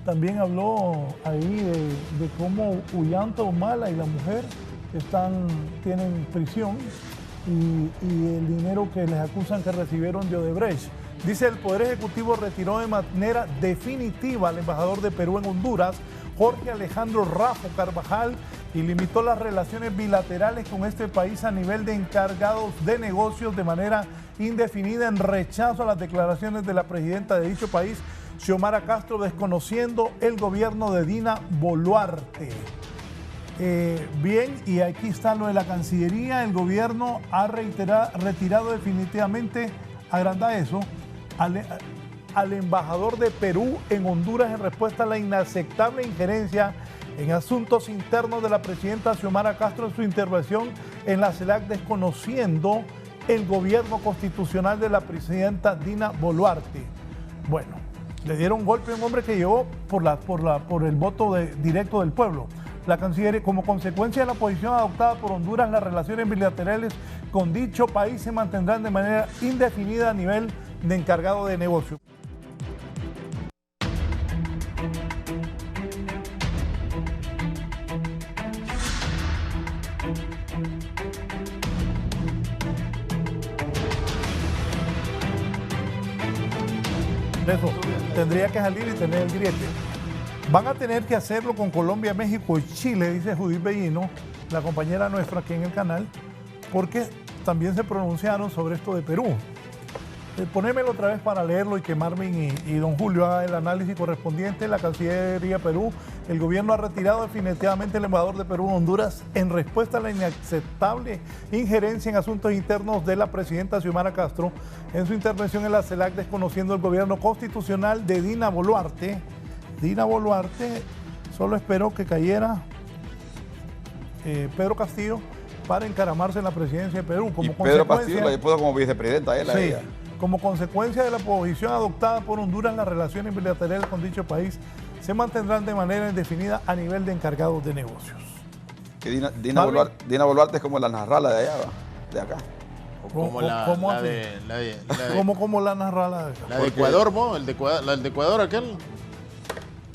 También habló ahí de cómo Ullanta Humala y la mujer tienen prisión y el dinero que les acusan que recibieron de Odebrecht. Dice, el Poder Ejecutivo retiró de manera definitiva al embajador de Perú en Honduras, Jorge Alejandro Raffo Carvajal, y limitó las relaciones bilaterales con este país a nivel de encargados de negocios de manera indefinida, en rechazo a las declaraciones de la presidenta de dicho país, Xiomara Castro, desconociendo el gobierno de Dina Boluarte. Bien, y aquí está lo de la Cancillería. El gobierno ha retirado definitivamente, agranda eso, al embajador de Perú en Honduras en respuesta a la inaceptable injerencia en asuntos internos de la presidenta Xiomara Castro en su intervención en la CELAC, desconociendo el gobierno constitucional de la presidenta Dina Boluarte. Bueno, le dieron golpe a un hombre que llegó por el voto directo del pueblo. La Cancillería, como consecuencia de la posición adoptada por Honduras, las relaciones bilaterales con dicho país se mantendrán de manera indefinida a nivel de encargado de negocio. Eso, tendría que salir y tener el griete. Van a tener que hacerlo con Colombia, México y Chile, dice Judith Bellino, la compañera nuestra aquí en el canal, porque también se pronunciaron sobre esto de Perú. Ponémelo otra vez para leerlo y que Marvin y don Julio hagan el análisis correspondiente. La Cancillería Perú, el gobierno ha retirado definitivamente al embajador de Perú en Honduras en respuesta a la inaceptable injerencia en asuntos internos de la presidenta Xiomara Castro en su intervención en la CELAC, desconociendo el gobierno constitucional de Dina Boluarte. Dina Boluarte solo esperó que cayera Pedro Castillo para encaramarse en la presidencia de Perú. Como Pedro Castillo la puso como vicepresidenta a ella. Como consecuencia de la posición adoptada por Honduras, las relaciones bilaterales con dicho país se mantendrán de manera indefinida a nivel de encargados de negocios. Que Dina Boluarte es como la narrala de allá, de acá. Como la de narrala de acá. La de Ecuador, ¿no? El de Ecuador aquel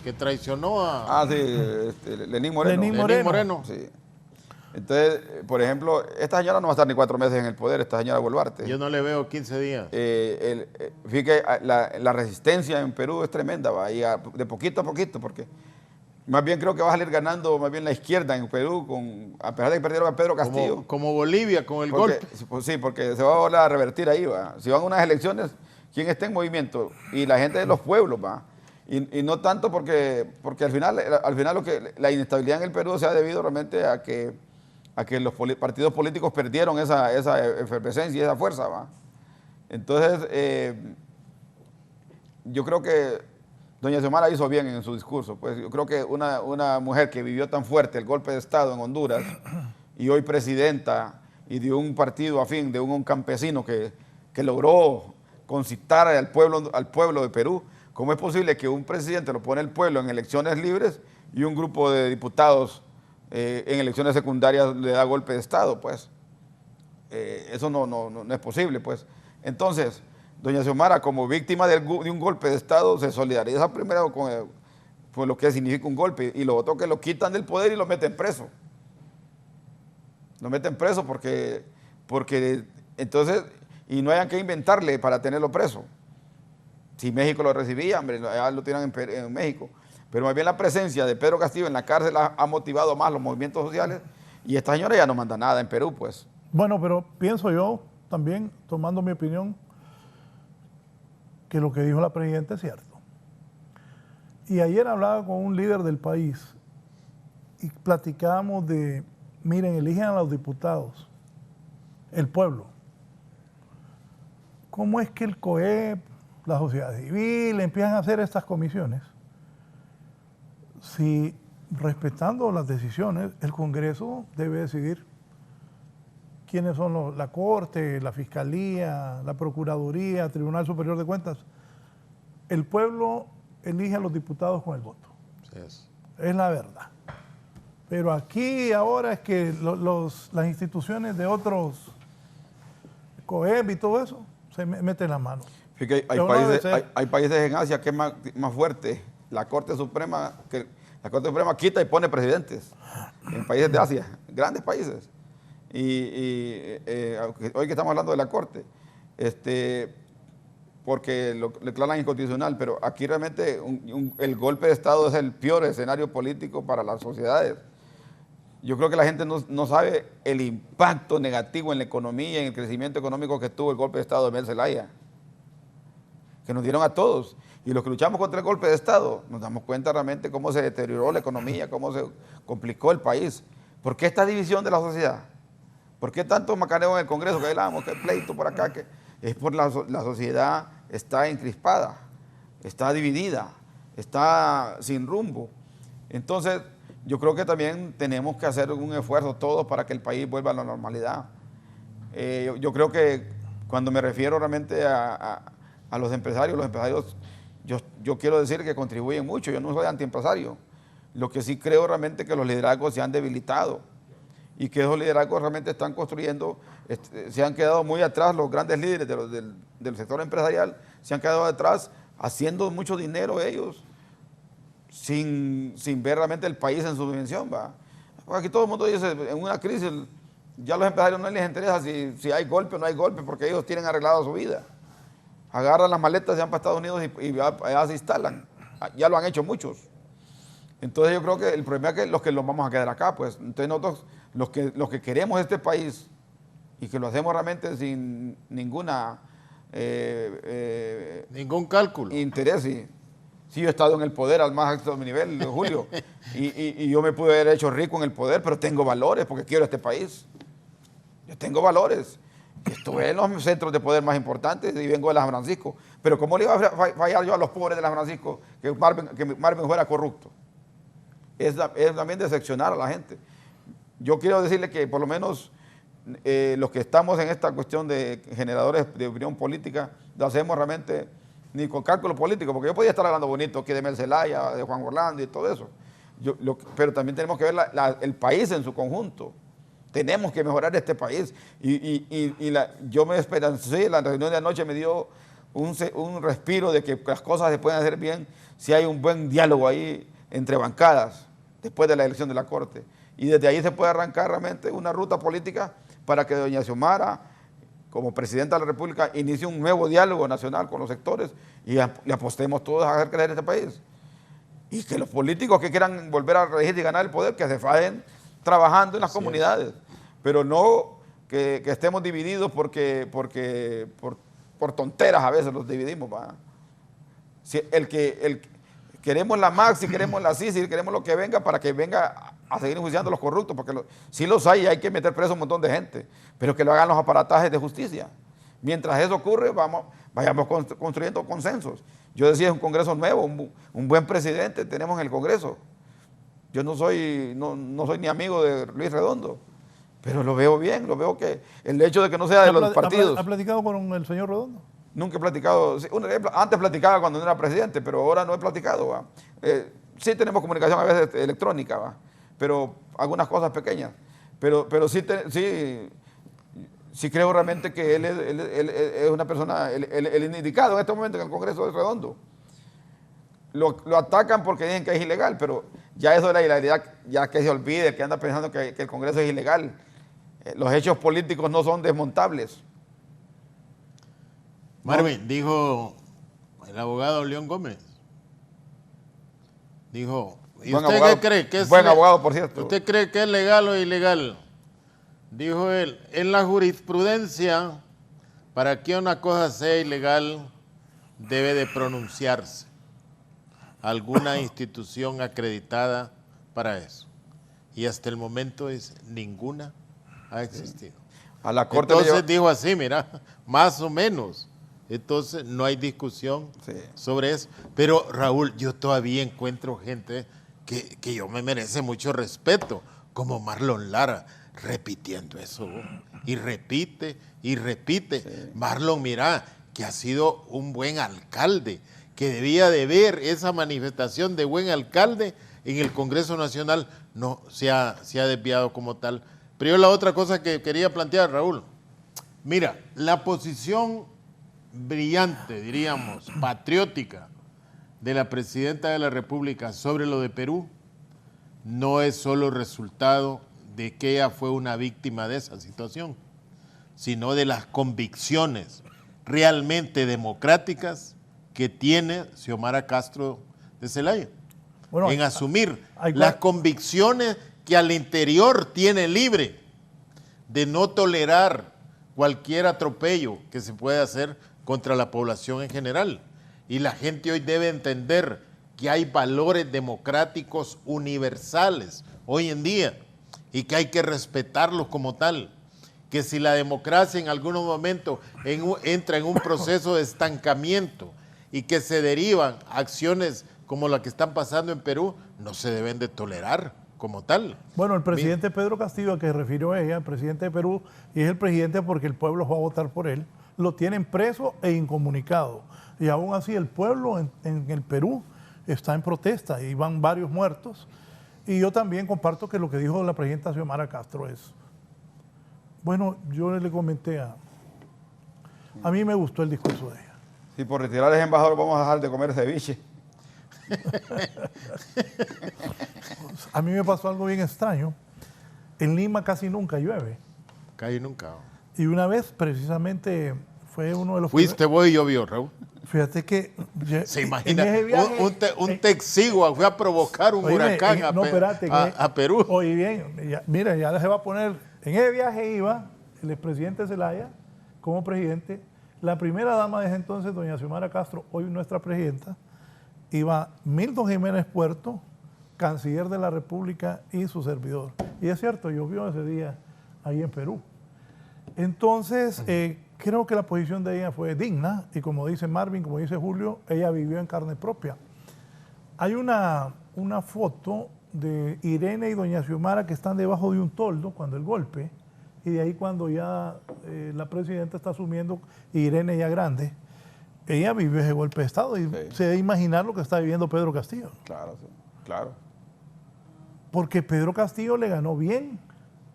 que traicionó a... Lenín Moreno. Lenín Moreno. Sí. Entonces, por ejemplo, esta señora no va a estar ni 4 meses en el poder, esta señora Boluarte. Yo no le veo 15 días. Fíjate, la resistencia en Perú es tremenda, va, y de poquito a poquito, porque más bien creo que va a salir ganando más bien la izquierda en Perú, a pesar de que perdieron a Pedro Castillo. Como Bolivia, con el golpe. Sí, porque se va a volver a revertir ahí, va. Si van a unas elecciones, ¿quién está en movimiento? Y la gente de los pueblos, va. Y no tanto porque al final la inestabilidad en el Perú se ha debido realmente a que los partidos políticos perdieron esa efervescencia y esa fuerza, ¿va? Entonces, yo creo que doña Xiomara hizo bien en su discurso. Pues yo creo que una mujer que vivió tan fuerte el golpe de Estado en Honduras y hoy presidenta y de un partido afín, de un campesino que logró concitar al pueblo de Perú, ¿cómo es posible que un presidente lo pone el pueblo en elecciones libres y un grupo de diputados en elecciones secundarias le da golpe de Estado? Pues eso no es posible, pues. Entonces, doña Xiomara, como víctima de un golpe de Estado, se solidariza primero con lo que significa un golpe, y lo otro, que lo quitan del poder y lo meten preso. Lo meten preso porque entonces, y no hayan que inventarle para tenerlo preso. Si México lo recibía, hombre, ya lo tiran en México. Pero más bien la presencia de Pedro Castillo en la cárcel ha motivado más los movimientos sociales, y esta señora ya no manda nada en Perú, pues. Bueno, pero pienso yo también, tomando mi opinión, que lo que dijo la presidenta es cierto. Y ayer hablaba con un líder del país y platicábamos de, miren, eligen a los diputados, el pueblo. ¿Cómo es que el COEP, la sociedad civil, empiezan a hacer estas comisiones? Si, respetando las decisiones, el Congreso debe decidir quiénes son la Corte, la Fiscalía, la Procuraduría, Tribunal Superior de Cuentas. El pueblo elige a los diputados con el voto. Sí es. Es la verdad. Pero aquí ahora es que las instituciones de otros, COEP y todo eso, se meten la mano. Fíjate, hay países en Asia que es más fuerte. La Corte Suprema quita y pone presidentes. En países de Asia, grandes países. Y hoy que estamos hablando de la Corte, porque lo declaran inconstitucional, pero aquí realmente el golpe de Estado es el peor escenario político para las sociedades. Yo creo que la gente no sabe el impacto negativo en la economía y en el crecimiento económico que tuvo el golpe de Estado de Mel Zelaya, que nos dieron a todos. Y los que luchamos contra el golpe de Estado nos damos cuenta realmente cómo se deterioró la economía, cómo se complicó el país. ¿Por qué esta división de la sociedad? ¿Por qué tanto macaneo en el Congreso? Que hablamos, que pleito por acá, que es por la sociedad está encrispada, está dividida, está sin rumbo. Entonces, yo creo que también tenemos que hacer un esfuerzo todos para que el país vuelva a la normalidad. Yo creo que cuando me refiero realmente a los empresarios, yo quiero decir que contribuyen mucho. Yo no soy antiempresario. Lo que sí creo realmente que los liderazgos se han debilitado y que esos liderazgos realmente están construyendo, se han quedado muy atrás, los grandes líderes del sector empresarial se han quedado atrás haciendo mucho dinero ellos, sin ver realmente el país en su dimensión, ¿va? Aquí todo el mundo dice, en una crisis, ya a los empresarios no les interesa si hay golpe o no hay golpe, porque ellos tienen arreglado su vida. Agarran las maletas, se van para Estados Unidos y allá se instalan. Ya lo han hecho muchos. Entonces yo creo que el problema es que los que nos vamos a quedar acá, pues. Entonces nosotros, los que queremos este país y que lo hacemos realmente sin ningún cálculo. Interés. Sí, yo he estado en el poder al más alto nivel, Julio, y yo me pude haber hecho rico en el poder, pero tengo valores porque quiero este país. Yo tengo valores. Estuve en los centros de poder más importantes y vengo de San Francisco. Pero ¿cómo le iba a fallar yo a los pobres de San Francisco que Marvin fuera corrupto? Es también decepcionar a la gente. Yo quiero decirle que por lo menos los que estamos en esta cuestión de generadores de opinión política, lo hacemos realmente ni con cálculo político, porque yo podía estar hablando bonito aquí de Mel Zelaya, de Juan Orlando y todo eso. Pero también tenemos que ver el país en su conjunto. Tenemos que mejorar este país. Yo me esperancé, la reunión de anoche me dio un respiro de que las cosas se pueden hacer bien si hay un buen diálogo ahí entre bancadas después de la elección de la Corte. Y desde ahí se puede arrancar realmente una ruta política para que doña Xiomara, como presidenta de la República, inicie un nuevo diálogo nacional con los sectores y le apostemos todos a hacer crecer este país. Y que los políticos que quieran volver a regir y ganar el poder, que se fajen trabajando en las comunidades, pero no que estemos divididos por tonteras a veces los dividimos. ¿Va? Queremos la Maxi, queremos la CICI, queremos lo que venga para que venga a seguir enjuiciando a los corruptos, porque sí los hay y hay que meter preso a un montón de gente, pero que lo hagan los aparatajes de justicia. Mientras eso ocurre, vayamos construyendo consensos. Yo decía, es un Congreso nuevo, un buen presidente tenemos en el Congreso. Yo no soy ni amigo de Luis Redondo. Pero lo veo bien, lo veo que el hecho de que no sea de los partidos. ¿Ha platicado con el señor Redondo? Nunca he platicado. Antes platicaba cuando no era presidente, pero ahora no he platicado. ¿Va? Sí tenemos comunicación a veces electrónica, ¿va? Pero algunas cosas pequeñas. Pero sí creo realmente que él es una persona, el indicado en este momento en el Congreso de Redondo. Lo atacan porque dicen que es ilegal, pero ya eso de la ilegalidad, ya que se olvide, que anda pensando que el Congreso es ilegal. Los hechos políticos no son desmontables. Marvin, dijo el abogado León Gómez. Dijo, ¿y usted qué cree? Que es buen abogado, por cierto. ¿Usted cree que es legal o ilegal? Dijo él, en la jurisprudencia, para que una cosa sea ilegal, debe de pronunciarse alguna institución acreditada para eso. Y hasta el momento ninguna ha existido. A la Corte entonces dijo así, mira, más o menos. Entonces no hay discusión sobre eso. Pero Raúl, yo todavía encuentro gente que yo me merece mucho respeto, como Marlon Lara, repitiendo eso. Y repite, y repite. Sí. Marlon, mira, que ha sido un buen alcalde, que debía de ver esa manifestación de buen alcalde en el Congreso Nacional, no se ha desviado como tal. Pero yo la otra cosa que quería plantear, Raúl, mira, la posición brillante, diríamos, patriótica de la Presidenta de la República sobre lo de Perú no es solo resultado de que ella fue una víctima de esa situación, sino de las convicciones realmente democráticas que tiene Xiomara Castro de Zelaya, bueno, en asumir las convicciones que al interior tiene libre de no tolerar cualquier atropello que se pueda hacer contra la población en general. Y la gente hoy debe entender que hay valores democráticos universales hoy en día y que hay que respetarlos como tal. Que si la democracia en algún momento entra en un proceso de estancamiento y que se derivan acciones como la que están pasando en Perú, no se deben de tolerar como tal. Bueno, el presidente Pedro Castillo, a que refirió ella, el presidente de Perú, y es el presidente porque el pueblo va a votar por él, lo tienen preso e incomunicado. Y aún así el pueblo en el Perú está en protesta y van varios muertos. Y yo también comparto que lo que dijo la presidenta Xiomara Castro es... Bueno, yo le comenté a mí me gustó el discurso de ella. Si por retirar al embajador vamos a dejar de comer ceviche. A mí me pasó algo bien extraño. En Lima casi nunca llueve. Casi nunca. Y una vez, precisamente, fue uno de los... Fuiste vos y llovió, Raúl. Fíjate que... Se imagina, un Texigua fue a provocar un huracán a Perú. Oye, bien, mira, ya se va a poner... En ese viaje iba el expresidente Zelaya como presidente, la primera dama de ese entonces, doña Xiomara Castro, hoy nuestra presidenta, iba Milton Jiménez Puerto, canciller de la República y su servidor. Y es cierto, llovió ese día ahí en Perú. Entonces, creo que la posición de ella fue digna y como dice Marvin, como dice Julio, ella vivió en carne propia. Hay una foto de Irene y doña Xiomara que están debajo de un toldo cuando el golpe, y de ahí cuando ya la presidenta está asumiendo, Irene ya grande, ella vivió ese golpe de Estado y se debe imaginar lo que está viviendo Pedro Castillo. Claro, sí, claro. Porque Pedro Castillo le ganó bien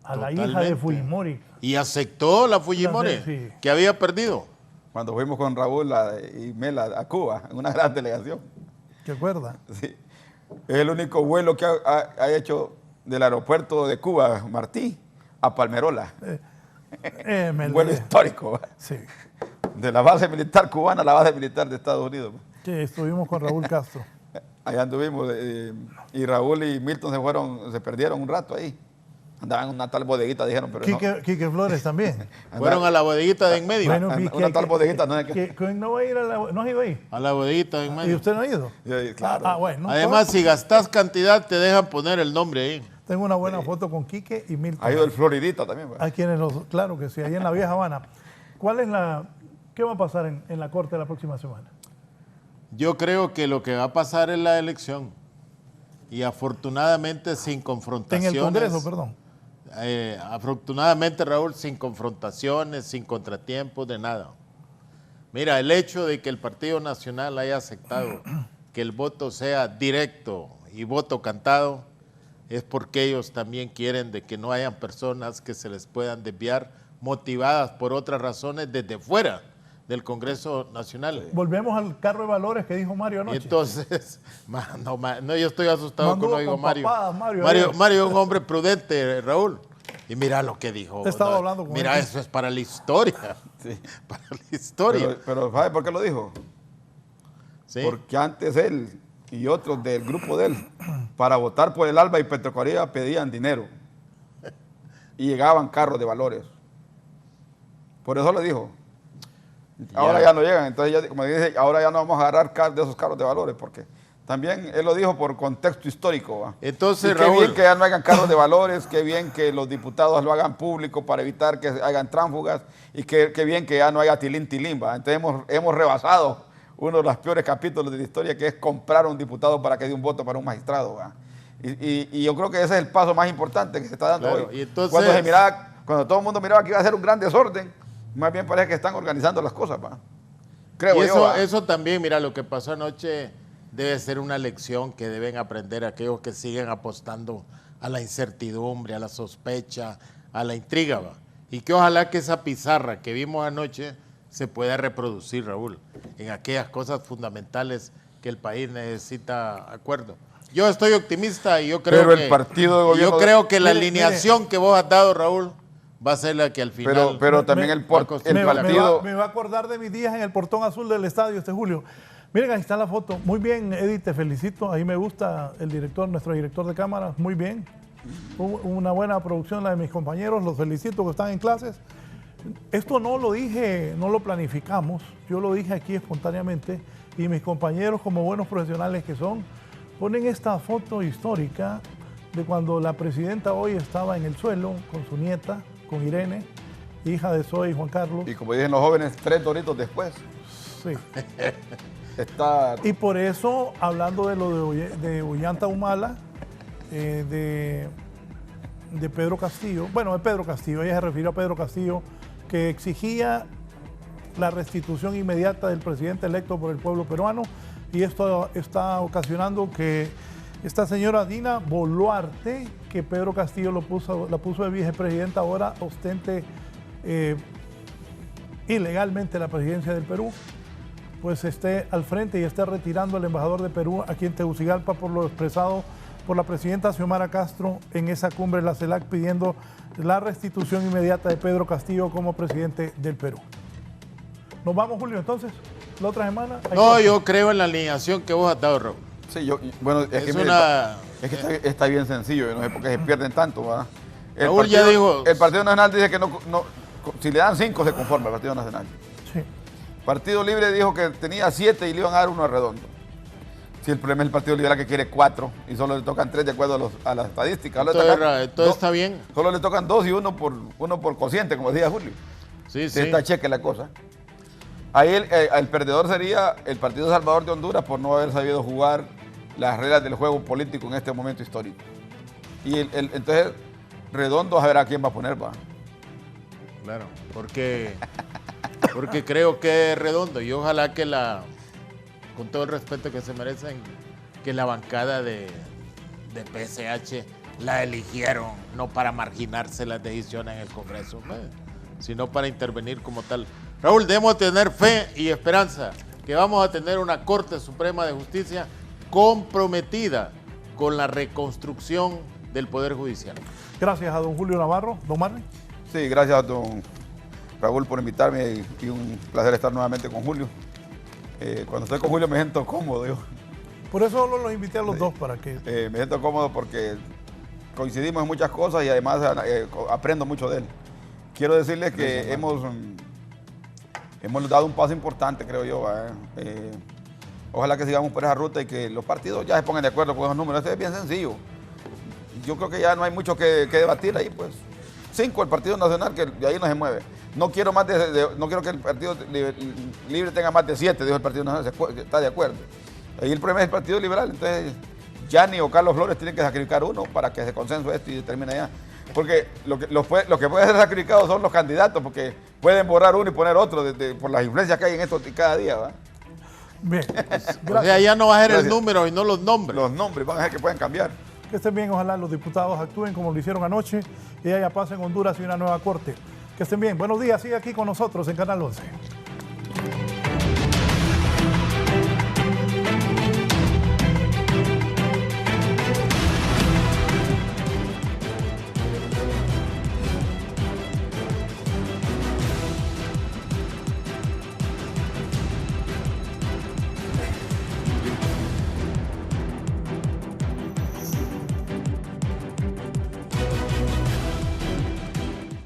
a la hija de Fujimori. Y aceptó la Fujimori, que había perdido. Cuando fuimos con Raúl y Mela a Cuba, en una gran delegación. ¿Te acuerdas? Sí. Es el único vuelo que ha hecho del aeropuerto de Cuba, Martí, a Palmerola. Un vuelo histórico. Sí. De la base militar cubana a la base militar de Estados Unidos. Sí, estuvimos con Raúl Castro. Allá anduvimos y Raúl y Milton se perdieron un rato ahí. Andaban en una tal bodeguita, dijeron. Pero Quique Flores también. Fueron a la bodeguita de en medio. Bueno, una tal bodeguita. ¿No va a ir ¿no has ido ahí? A la bodeguita de en medio. ¿Y usted no ha ido? Sí, claro. Bueno. Además, si gastas cantidad, te dejan poner el nombre ahí. Tengo una buena foto con Quique y Milton. Ha ido el Floridita también. Hay quienes claro que sí, ahí en la Vieja Habana. ¿Qué va a pasar en la Corte la próxima semana? Yo creo que lo que va a pasar es la elección. Y afortunadamente sin confrontaciones. En el Congreso, perdón. Afortunadamente, Raúl, sin confrontaciones, sin contratiempos, de nada. Mira, el hecho de que el Partido Nacional haya aceptado que el voto sea directo y voto cantado es porque ellos también quieren de que no hayan personas que se les puedan desviar motivadas por otras razones desde fuera del Congreso Nacional. Volvemos al carro de valores que dijo Mario anoche. Entonces, no, yo estoy asustado cuando digo Mario. Papadas, Mario es un hombre prudente, Raúl. Y mira lo que dijo. Te estaba hablando con mira, él. eso es para la historia. Sí. Para la historia. Pero ¿sabe por qué lo dijo? ¿Sí? Porque antes él y otros del grupo de él, para votar por el ALBA y Petrocaribe, pedían dinero. Y llegaban carros de valores. Por eso le dijo. Ahora ya no llegan. Entonces, ya, como dice, ahora ya no vamos a agarrar de esos carros de valores, porque también él lo dijo por contexto histórico. ¿Va? Entonces, y qué Raúl, bien que ya no hagan carros de valores, qué bien que los diputados lo hagan público para evitar que hagan tránsfugas, y qué bien que ya no haya tilín, ¿va? Entonces hemos rebasado uno de los peores capítulos de la historia, que es comprar a un diputado para que dé un voto para un magistrado. ¿Va? Y yo creo que ese es el paso más importante que se está dando claro, hoy. y entonces, Cuando todo el mundo miraba que iba a ser un gran desorden, más bien parece que están organizando las cosas, ¿va? Creo y yo. eso también, mira, lo que pasó anoche debe ser una lección que deben aprender aquellos que siguen apostando a la incertidumbre, a la sospecha, a la intriga, ¿va? Y que ojalá que esa pizarra que vimos anoche se pueda reproducir, Raúl, en aquellas cosas fundamentales que el país necesita acuerdo. Yo estoy optimista y yo creo Pero el partido de gobierno yo creo que la mire, alineación que vos has dado, Raúl, va a ser la que al final... Pero también el partido... Me va a acordar de mis días en el portón azul del estadio este julio. Miren, ahí está la foto. Muy bien, Edith, te felicito. Ahí me gusta el director, nuestro director de cámaras. Muy bien. Una buena producción la de mis compañeros. Los felicito que están en clases. Esto no lo dije, no lo planificamos. Yo lo dije aquí espontáneamente. Y mis compañeros, como buenos profesionales que son, ponen esta foto histórica de cuando la presidenta hoy estaba en el suelo con su nieta, con Irene, hija de Zoe y Juan Carlos. Y como dicen los jóvenes, 3 doritos después. Sí. Está... Y por eso, hablando de lo de Ollanta Humala, de Pedro Castillo, bueno, de Pedro Castillo, ella se refirió a Pedro Castillo, que exigía la restitución inmediata del presidente electo por el pueblo peruano, y esto está ocasionando que esta señora Dina Boluarte, que Pedro Castillo la puso de vicepresidenta, ahora ostente ilegalmente la presidencia del Perú, pues esté al frente y esté retirando al embajador de Perú aquí en Tegucigalpa por lo expresado por la presidenta Xiomara Castro en esa cumbre de la CELAC, pidiendo la restitución inmediata de Pedro Castillo como presidente del Perú. ¿Nos vamos, Julio, entonces? ¿La otra semana? No, yo creo en la alineación que vos has dado, Raúl. Sí, bueno, es que está bien sencillo, yo no sé por qué se pierden tanto, ¿verdad? Raúl ya dijo... El Partido Nacional dice que no, si le dan 5 se conforma el Partido Nacional. Sí. Partido Libre dijo que tenía 7 y le iban a dar 1 redondo. Si el problema es el Partido Liberal, que quiere 4 y solo le tocan 3 de acuerdo a las estadísticas. Entonces está bien. Solo le tocan 2 y 1 por cociente, como decía Julio. Sí, sí. Está cheque la cosa. Ahí el perdedor sería el Partido Salvador de Honduras por no haber sabido jugar las reglas del juego político en este momento histórico. Y entonces, redondo a ver a quién va a poner, va. Claro, porque creo que es redondo y ojalá que con todo el respeto que se merecen, que la bancada de PSH la eligieron no para marginarse las decisiones en el Congreso, sino para intervenir como tal. Raúl, debemos tener fe y esperanza que vamos a tener una Corte Suprema de Justicia comprometida con la reconstrucción del Poder Judicial. Gracias a don Julio Navarro. Don Marley. Sí, gracias a don Raúl por invitarme y un placer estar nuevamente con Julio. Cuando estoy con Julio me siento cómodo. Yo. Por eso los invité a los dos para que... me siento cómodo porque coincidimos en muchas cosas y además aprendo mucho de él. Quiero decirles que hemos dado un paso importante, creo yo. Ojalá que sigamos por esa ruta y que los partidos ya se pongan de acuerdo con esos números. Esto es bien sencillo. Yo creo que ya no hay mucho que debatir ahí, pues. 5 el Partido Nacional, que de ahí no se mueve. No quiero que el Partido Libre tenga más de 7, dijo el Partido Nacional, está de acuerdo. Ahí el problema es el Partido Liberal, entonces Yanni o Carlos Flores tienen que sacrificar uno para que se consense esto y termine ya. Porque lo que puede ser sacrificado son los candidatos, porque pueden borrar uno y poner otro por las influencias que hay en esto cada día, ¿va? Bien. O sea, ya no va a ser el número y no los nombres. Los nombres van a ser que pueden cambiar. Que estén bien, ojalá los diputados actúen como lo hicieron anoche y haya paz en Honduras y una nueva corte. Que estén bien. Buenos días, sigue aquí con nosotros en Canal 11.